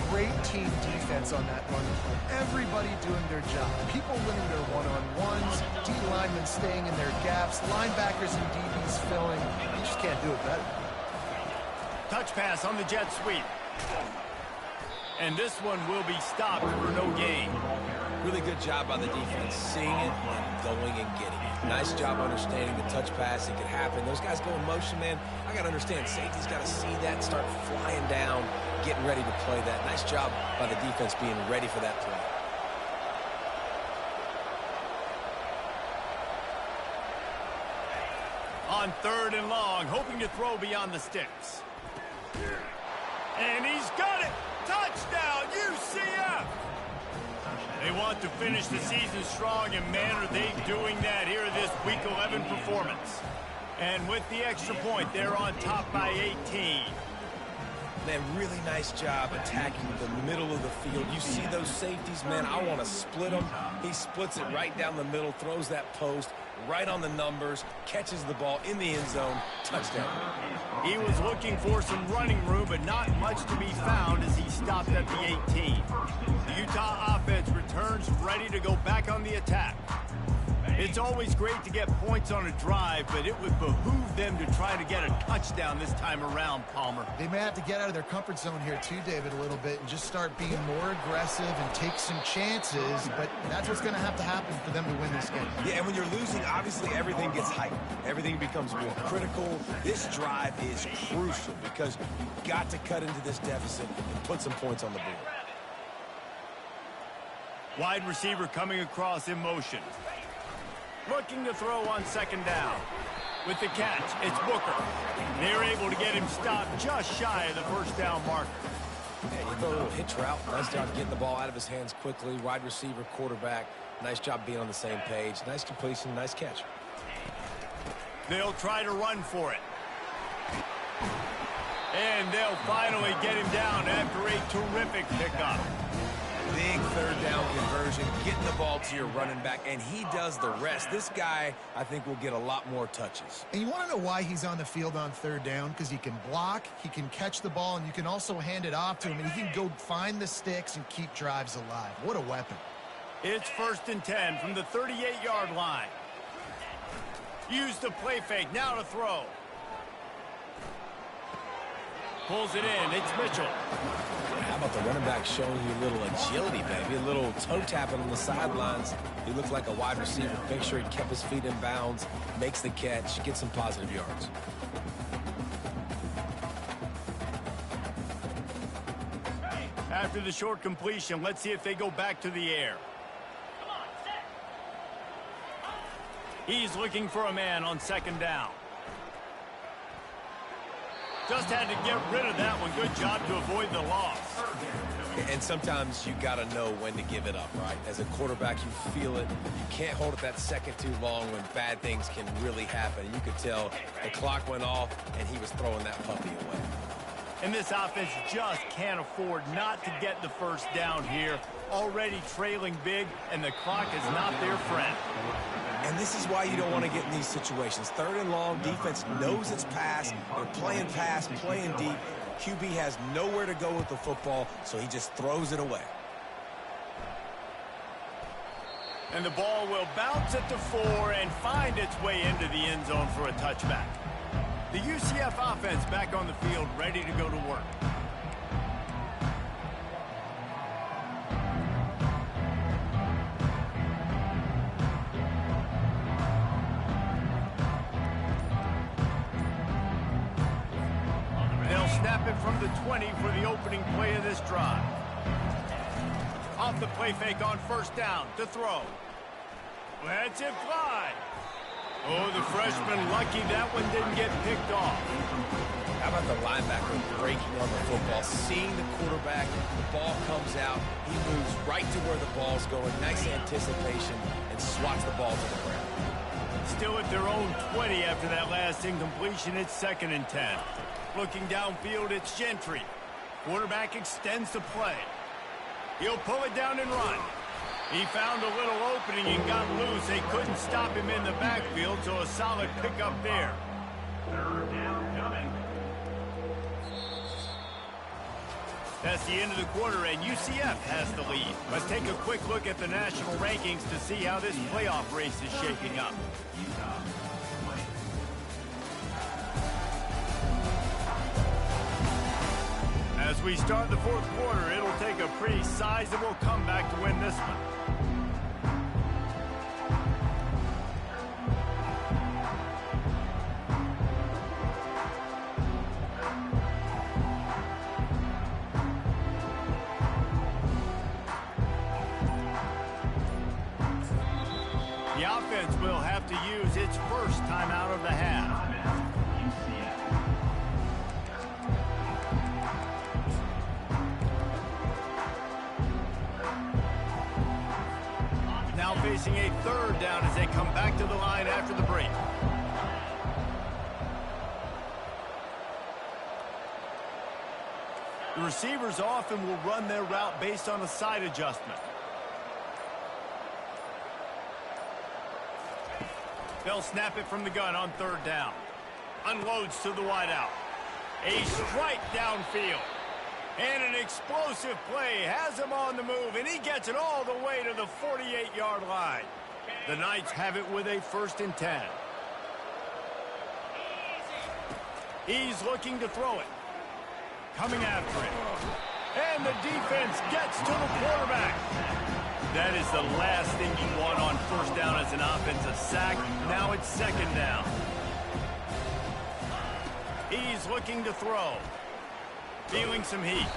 Great team defense on that run. Everybody doing their job. People winning their one-on-ones, D linemen staying in their gaps, linebackers and DBs filling. You just can't do it better. Touch pass on the jet sweep. And this one will be stopped for no gain. Really good job by the defense, seeing it and going and getting it. Nice job understanding the touch pass. It could happen. Those guys go in motion, man. I got to understand, safety's got to see that, start flying down, getting ready to play that. Nice job by the defense being ready for that play. On 3rd and long, hoping to throw beyond the sticks. And he's got it! Touchdown, UCF! They want to finish the season strong, and man, are they doing that here this Week 11 performance. And with the extra point, they're on top by 18. Man, really nice job attacking the middle of the field. You see those safeties, man, I want to split them. He splits it right down the middle, throws that post, right on the numbers, catches the ball in the end zone, touchdown. He was looking for some running room, but not much to be found as he stopped at the 18. The Utah offense returns ready to go back on the attack. It's always great to get points on a drive, but it would behoove them to try to get a touchdown this time around, Palmer. They may have to get out of their comfort zone here too, David, a little bit and just start being more aggressive and take some chances, but that's what's going to happen for them to win this game. Yeah, and when you're losing, obviously everything gets heightened. Everything becomes more critical. This drive is crucial because you've got to cut into this deficit and put some points on the board. Wide receiver coming across in motion. Looking to throw on 2nd down. With the catch, it's Booker. They're able to get him stopped just shy of the 1st down marker. Yeah, you throw a little hitch route. Nice job getting the ball out of his hands quickly. Wide receiver, quarterback. Nice job being on the same page. Nice completion, nice catch. They'll try to run for it. And they'll finally get him down after a terrific pickup. Big 3rd down conversion, getting the ball to your running back, and he does the rest. This guy, I think, will get a lot more touches. And you want to know why he's on the field on 3rd down? Because he can block, he can catch the ball, and you can also hand it off to him, and he can go find the sticks and keep drives alive. What a weapon. It's 1st and 10 from the 38-yard line. Use the play fake, now to throw. Pulls it in, it's Mitchell. How about the running back showing you a little agility, baby? A little toe tapping on the sidelines. He looked like a wide receiver. Make sure he kept his feet in bounds, makes the catch, gets some positive yards. After the short completion, let's see if they go back to the air. He's looking for a man on 2nd down. Just had to get rid of that one. Good job to avoid the loss. And sometimes you got to know when to give it up, right? As a quarterback, you feel it. You can't hold it that second too long when bad things can really happen. You could tell the clock went off, and he was throwing that puppy away. And this offense just can't afford not to get the 1st down here. Already trailing big, and the clock is not their friend. And this is why you don't want to get in these situations. 3rd and long, defense knows it's pass. They're playing pass, playing deep. QB has nowhere to go with the football, so he just throws it away. And the ball will bounce at the 4 and find its way into the end zone for a touchback. The UCF offense back on the field, ready to go to work. Snap it from the 20 for the opening play of this drive. Off the play fake on 1st down to throw. Lets it fly. Oh, the freshman lucky that one didn't get picked off. How about the linebacker breaking on the football, seeing the quarterback, the ball comes out, he moves right to where the ball's going, nice anticipation, and swats the ball to the ground. Still at their own 20 after that last incompletion. It's 2nd and 10. Looking downfield, it's Gentry. Quarterback extends the play. He'll pull it down and run. He found a little opening and got loose. They couldn't stop him in the backfield, so a solid pickup there. 3rd down coming. That's the end of the quarter, and UCF has the lead. Let's take a quick look at the national rankings to see how this playoff race is shaping up. As we start the 4th quarter, it'll take a pretty sizable comeback to win this one. The offense will have to use its first timeout of the half. Now facing a 3rd down as they come back to the line after the break. The receivers often will run their route based on a side adjustment. They'll snap it from the gun on 3rd down. Unloads to the wideout. A strike downfield. And an explosive play has him on the move, and he gets it all the way to the 48-yard line. The Knights have it with a 1st and 10. He's looking to throw it. Coming after it. And the defense gets to the quarterback. That is the last thing you want on 1st down as an offensive sack. Now it's 2nd down. He's looking to throw. Feeling some heat.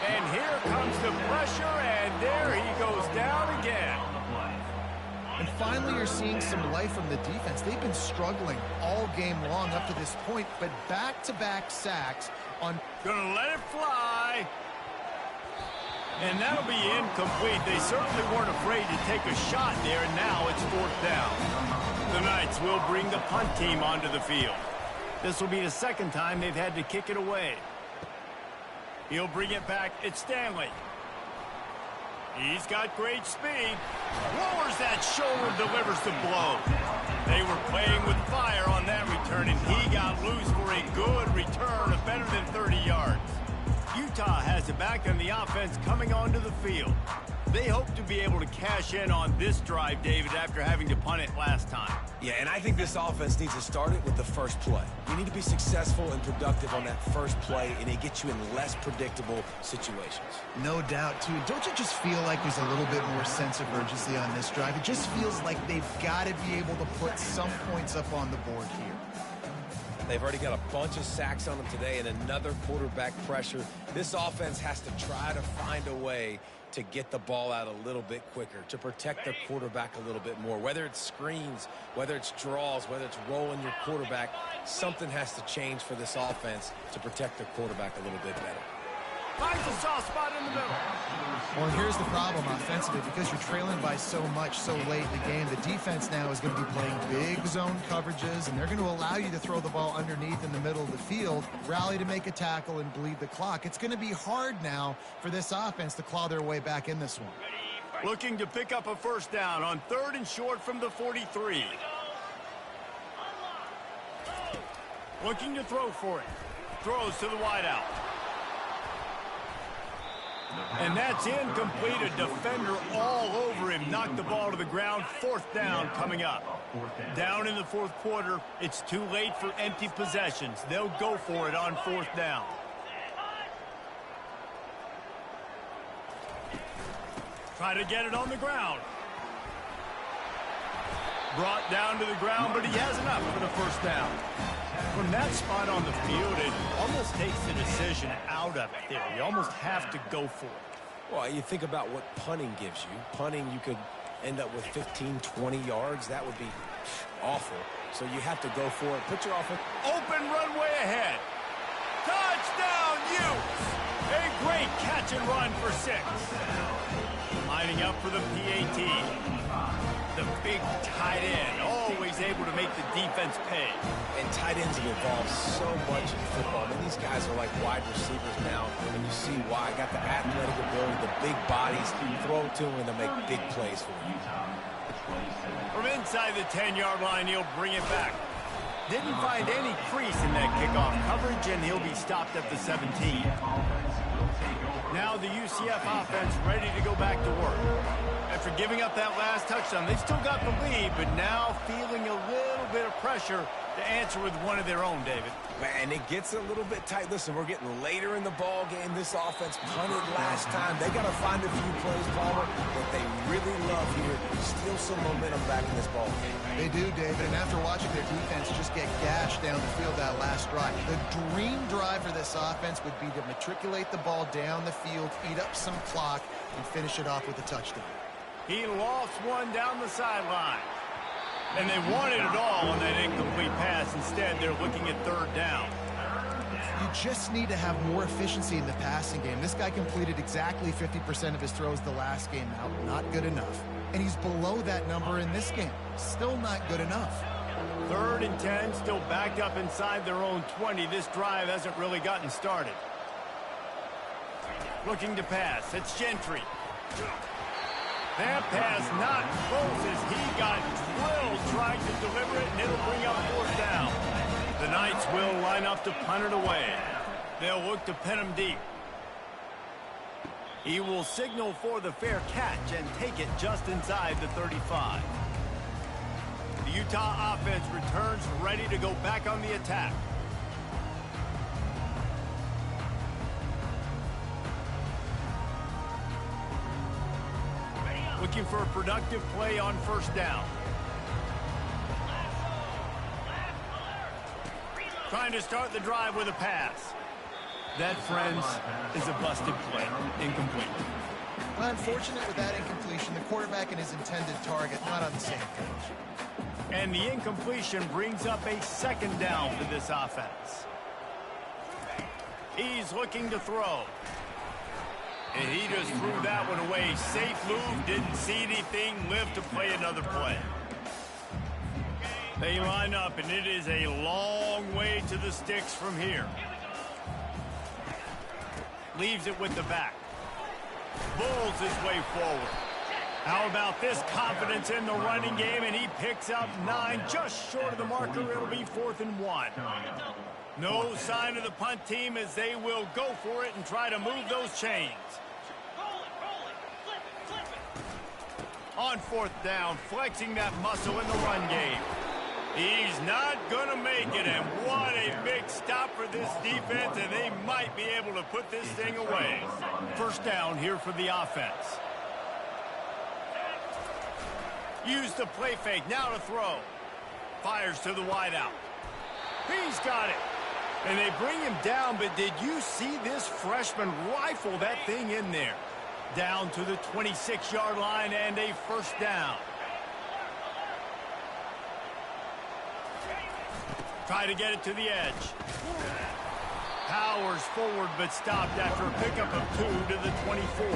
And here comes the pressure, and there he goes down again. And finally, you're seeing some life from the defense. They've been struggling all game long up to this point, but back-to-back sacks on... Gonna let it fly. And that'll be incomplete. They certainly weren't afraid to take a shot there, and now it's 4th down. The Knights will bring the punt team onto the field. This will be the 2nd time they've had to kick it away. He'll bring it back. It's Stanley. He's got great speed. Lowers that shoulder, delivers the blow. They were playing with fire on that return, and he got loose for a good return of better than 30 yards. Utah has it back on the offense coming onto the field. They hope to be able to cash in on this drive, David, after having to punt it last time. Yeah, and I think this offense needs to start it with the first play. You need to be successful and productive on that first play, and it gets you in less predictable situations. No doubt, too. Don't you just feel like there's a little bit more sense of urgency on this drive? It just feels like they've got to be able to put some points up on the board here. They've already got a bunch of sacks on them today and another quarterback pressure. This offense has to try to find a way to get the ball out a little bit quicker, to protect their quarterback a little bit more. Whether it's screens, whether it's draws, whether it's rolling your quarterback, something has to change for this offense to protect their quarterback a little bit better. Finds a soft spot in the middle. Well, here's the problem offensively. Because you're trailing by so much so late in the game, the defense now is going to be playing big zone coverages, and they're going to allow you to throw the ball underneath in the middle of the field, rally to make a tackle, and bleed the clock. It's going to be hard now for this offense to claw their way back in this one. Looking to pick up a 1st down on 3rd and short from the 43. Looking to throw for it. Throws to the wideout. And that's incomplete. A defender all over him. Knocked the ball to the ground. 4th down coming up. Down in the 4th quarter. It's too late for empty possessions. They'll go for it on 4th down. Try to get it on the ground. Brought down to the ground, but he has enough for the 1st down. From that spot on the field, it almost takes the decision out of it there. You almost have to go for it. Well, you think about what punting gives you. Punting, you could end up with 15, 20 yards. That would be awful. So you have to go for it. Put your offense. Open runway ahead. Touchdown, Utes! A great catch and run for 6. Lining up for the PAT. The big tight end, always able to make the defense pay. And tight ends have evolved so much in football. I mean, these guys are like wide receivers now, and you see why. Got the athletic ability, the big bodies. Throw it to them, and they'll make big plays for you. From inside the 10-yard line, he'll bring it back. Didn't find any crease in that kickoff coverage, and he'll be stopped at the 17. Now the UCF offense ready to go back to work. After giving up that last touchdown, they've still got the lead, but now feeling a little bit of pressure to answer with one of their own, David. And it gets a little bit tight. Listen, we're getting later in the ball game. This offense punted last time. They got to find a few plays, Palmer, that they really love here to steal some momentum back in this ball game. They do, David, and after watching their defense just get gashed down the field that last drive, the dream drive for this offense would be to matriculate the ball down the field, eat up some clock, and finish it off with a touchdown. He lost one down the sideline. And they wanted it all on that incomplete pass. Instead, they're looking at 3rd down. You just need to have more efficiency in the passing game. This guy completed exactly 50% of his throws the last game out. Not good enough. And he's below that number in this game. Still not good enough. 3rd and 10, still backed up inside their own 20. This drive hasn't really gotten started. Looking to pass. It's Gentry. That pass not close as he got drilled trying to deliver it, and it'll bring up 4th down. The Knights will line up to punt it away. They'll look to pin him deep. He will signal for the fair catch and take it just inside the 35. The Utah offense returns ready to go back on the attack. Looking for a productive play on 1st down. Trying to start the drive with a pass. That, friends, is a busted play. Incomplete. Well, unfortunate with that incompletion. The quarterback and his intended target not on the same page. And the incompletion brings up a 2nd down for this offense. He's looking to throw. And he just threw that one away. Safe move, didn't see anything, lived to play another play. They line up, and it is a long way to the sticks from here. Leaves it with the back. Bulls his way forward. How about this confidence in the running game, and he picks up 9, just short of the marker. It'll be 4th and 1. No sign of the punt team as they will go for it and try to move those chains. On 4th down, flexing that muscle in the run game. He's not going to make it, and what a big stop for this defense, and they might be able to put this thing away. 1st down here for the offense. Use the play fake, now to throw. Fires to the wideout. He's got it. And they bring him down, but did you see this freshman rifle that thing in there? Down to the 26-yard line and a 1st down. Try to get it to the edge. Powers forward, but stopped after a pickup of 2 to the 24.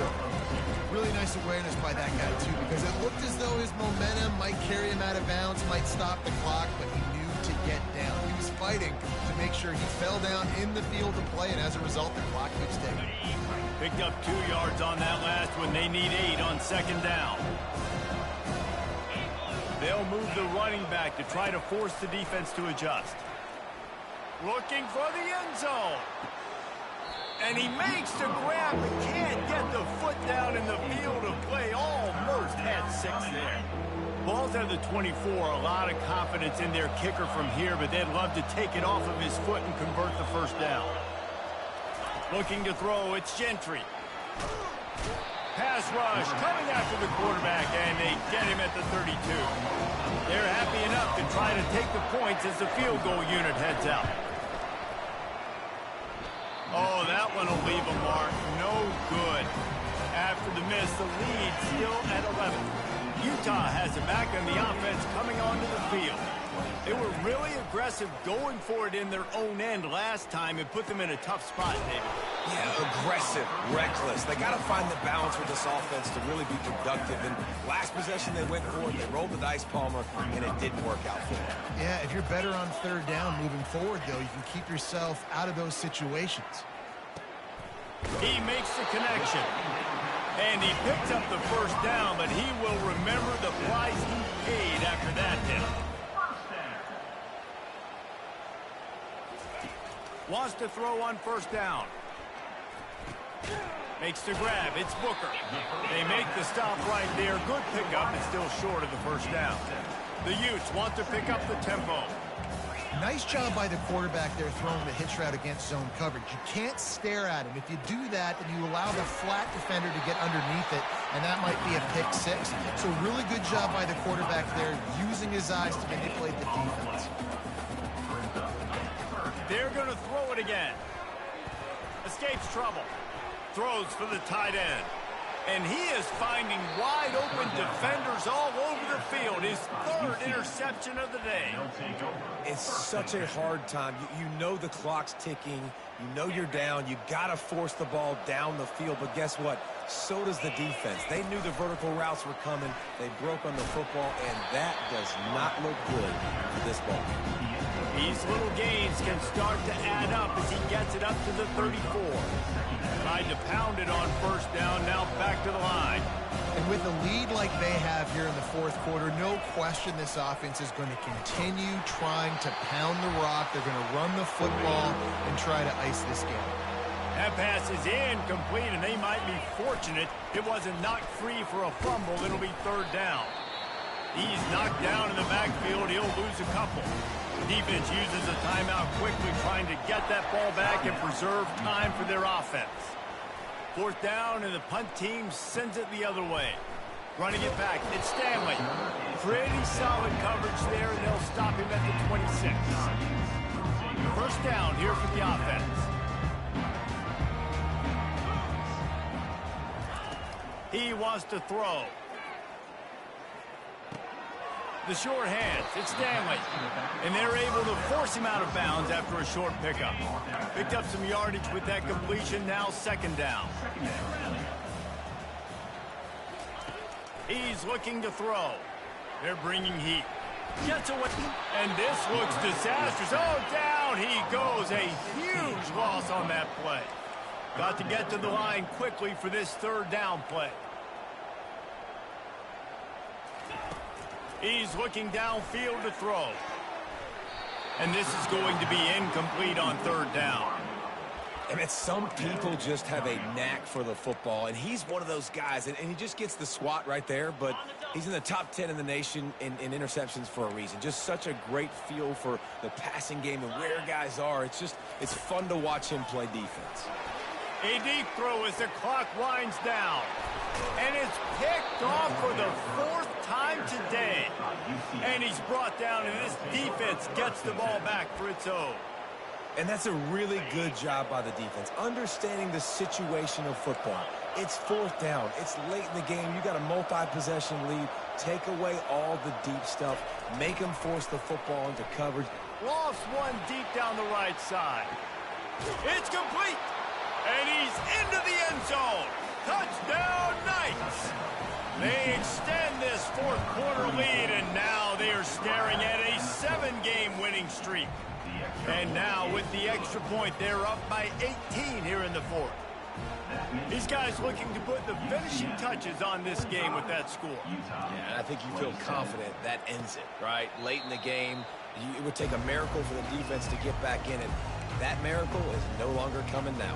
Really nice awareness by that guy, too, because it looked as though his momentum might carry him out of bounds, might stop the clock, but he knew to get down. He was fighting to make sure he fell down in the field to play, and as a result, the clock keeps ticking. Picked up 2 yards on that last one. They need 8 on 2nd down. They'll move the running back to try to force the defense to adjust. Looking for the end zone. And he makes the grab, but can't get the foot down in the field of play. Almost had 6 there. Ball's at the 24. A lot of confidence in their kicker from here, but they'd love to take it off of his foot and convert the 1st down. Looking to throw, it's Gentry. Pass rush, coming after the quarterback, and they get him at the 32. They're happy enough to try to take the points as the field goal unit heads out. Oh, that one will leave a mark. No good. After the miss, the lead still at 11. Utah has it back on the offense coming onto the field. They were really aggressive going for it in their own end last time and put them in a tough spot, David. Yeah, aggressive, reckless. They got to find the balance with this offense to really be productive. And last possession they went for it, they rolled the dice, Palmer, and it didn't work out for them. Yeah, if you're better on third down moving forward, though, you can keep yourself out of those situations. He makes the connection. And he picks up the first down, but he will remember the price he paid after that hit. Wants to throw on first down. Makes the grab. It's Booker. They make the stop right there. Good pickup. It's still short of the first down. The Utes want to pick up the tempo. Nice job by the quarterback there throwing the hitch route against zone coverage. You can't stare at him. If you do that, then you allow the flat defender to get underneath it, and that might be a pick six. So really good job by the quarterback there, using his eyes to manipulate the defense. They're going to throw it again. Escapes trouble. Throws for the tight end. And he is finding wide-open defenders all over the field. His third interception of the day. It's such a hard time. You know the clock's ticking. You know you're down. You got to force the ball down the field. But guess what? So does the defense. They knew the vertical routes were coming. They broke on the football, and that does not look good for this ball. These little gains can start to add up as he gets it up to the 34. Tried to pound it on first down, now back to the line. And with a lead like they have here in the fourth quarter, no question this offense is going to continue trying to pound the rock. They're going to run the football and try to ice this game. That pass is incomplete, and they might be fortunate it wasn't knocked free for a fumble. It'll be third down. He's knocked down in the backfield. He'll lose a couple. The defense uses a timeout quickly, trying to get that ball back and preserve time for their offense. Fourth down, and the punt team sends it the other way. Running it back, it's Stanley. Pretty solid coverage there, and they'll stop him at the 26. First down here for the offense. He wants to throw. The short hands, it's Stanley. And they're able to force him out of bounds after a short pickup. Picked up some yardage with that completion, now second down. He's looking to throw. They're bringing heat. Gets away, and this looks disastrous. Oh, down he goes. A huge loss on that play. Got to get to the line quickly for this third down play. He's looking downfield to throw. And this is going to be incomplete on third down. I mean, some people just have a knack for the football, and he's one of those guys, and he just gets the swat right there, but he's in the top 10 in the nation in interceptions for a reason. Just such a great feel for the passing game and where guys are. It's fun to watch him play defense. A deep throw as the clock winds down. And it's picked off for the fourth time today. And he's brought down, and this defense gets the ball back for its own. And that's a really good job by the defense, understanding the situation of football. It's fourth down. It's late in the game. You got a multi-possession lead. Take away all the deep stuff. Make them force the football into coverage. Lost one deep down the right side. It's complete. And he's into the end zone. Touchdown, Knights! They extend this fourth quarter lead, and now they are staring at a 7-game winning streak. And now with the extra point, they're up by 18 here in the fourth. These guys looking to put the finishing touches on this game with that score. Yeah, and I think you feel confident that ends it, right? Late in the game, it would take a miracle for the defense to get back in it. That miracle is no longer coming now.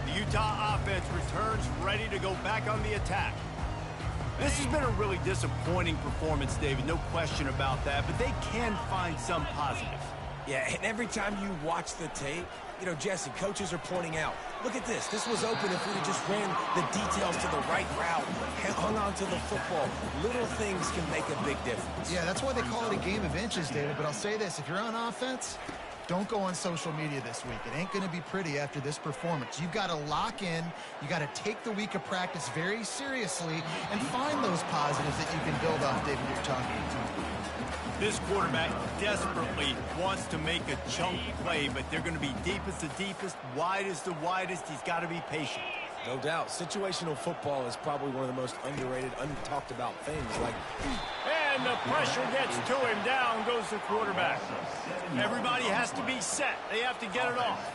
The Utah offense returns ready to go back on the attack. This has been a really disappointing performance, David, no question about that, but they can find some positives. Yeah, and every time you watch the tape, you know, Jesse, coaches are pointing out, look at this. This was open if we just ran the details to the right route, hung on to the football. Little things can make a big difference. Yeah, that's why they call it a game of inches, David. But I'll say this, if you're on offense, Don't go on social media this week. It ain't going to be pretty after this performance. You've got to lock in. You got to take the week of practice very seriously and find those positives that you can build off, David, you're talking about. This quarterback desperately wants to make a chunk play, but they're going to be deepest the deepest, widest the widest. He's got to be patient. No doubt. Situational football is probably one of the most underrated, untalked about things. And the pressure gets to him. Down goes the quarterback. Everybody has to be set. They have to get it off.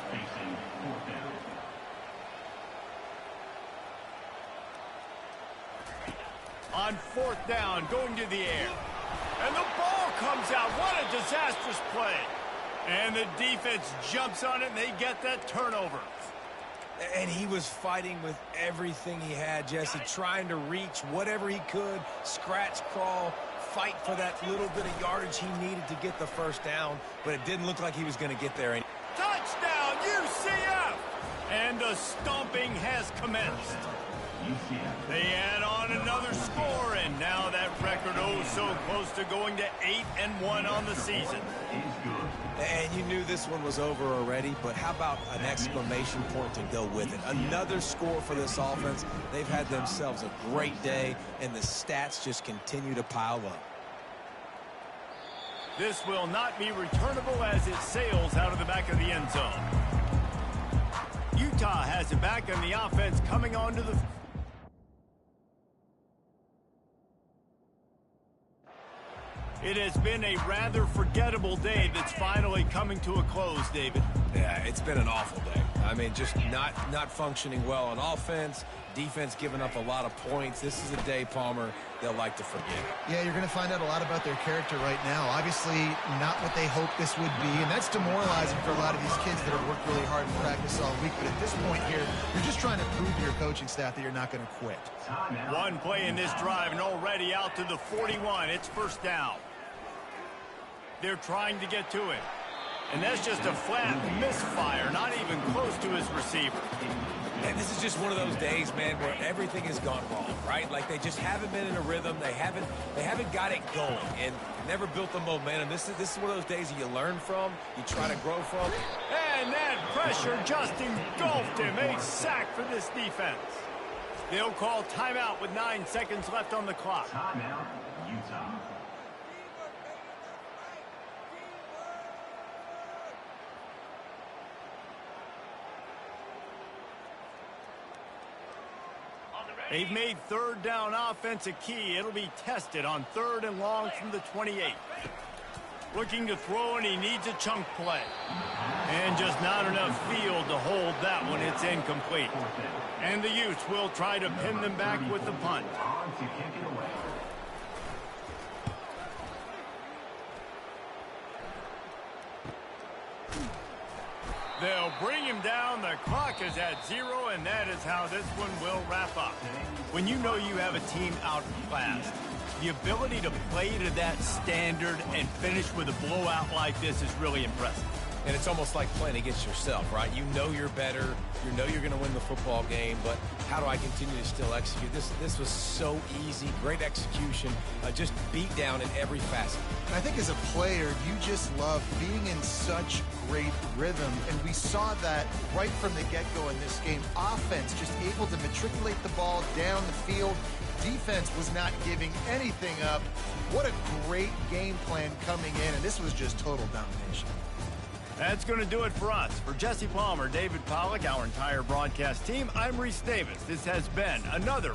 On fourth down, going to the air. And the ball comes out. What a disastrous play. And the defense jumps on it, and they get that turnover. And he was fighting with everything he had, Jesse, trying to reach whatever he could, scratch, crawl, fight for that little bit of yardage he needed to get the first down, but it didn't look like he was going to get there. Touchdown, UCF! And the stomping has commenced. They add on another score, and now that record so close to going to 8-1 on the season. And you knew this one was over already, but how about an exclamation point to go with it? Another score for this offense. They've had themselves a great day, and the stats just continue to pile up. This will not be returnable as it sails out of the back of the end zone. Utah has it back, and the offense coming onto the... It has been a rather forgettable day that's finally coming to a close, David. Yeah, it's been an awful day. I mean, just not functioning well on offense, defense giving up a lot of points. This is a day, Palmer, they'll like to forget. Yeah, you're going to find out a lot about their character right now. Obviously, not what they hoped this would be, and that's demoralizing for a lot of these kids that have worked really hard in practice all week. But at this point here, you're just trying to prove to your coaching staff that you're not going to quit. One play in this drive, and already out to the 41. It's first down. They're trying to get to him. And that's just a flat misfire, not even close to his receiver. And this is just one of those days, man, where everything has gone wrong, right? Like they just haven't been in a rhythm. They haven't got it going and never built the momentum. This is one of those days that you learn from, you try to grow from. And that pressure just engulfed him. A sack for this defense. They'll call timeout with 9 seconds left on the clock. Timeout, Utah. They've made third down offense a key. It'll be tested on 3rd and long from the 28. Looking to throw, and he needs a chunk play. And just not enough field to hold that one. It's incomplete. And the Utes will try to pin them back with the punt. They'll bring him down. The clock is at 0, and that is how this one will wrap up. When you know you have a team outclassed, the ability to play to that standard and finish with a blowout like this is really impressive. And it's almost like playing against yourself, right? You know you're better. You know you're going to win the football game, but how do I continue to still execute? This was so easy. Great execution. Just beat down in every facet. And I think as a player, you just love being in such great rhythm. And we saw that right from the get-go in this game. Offense just able to matriculate the ball down the field. Defense was not giving anything up. What a great game plan coming in, and this was just total domination. That's going to do it for us. For Jesse Palmer, David Pollack, our entire broadcast team, I'm Reese Davis. This has been another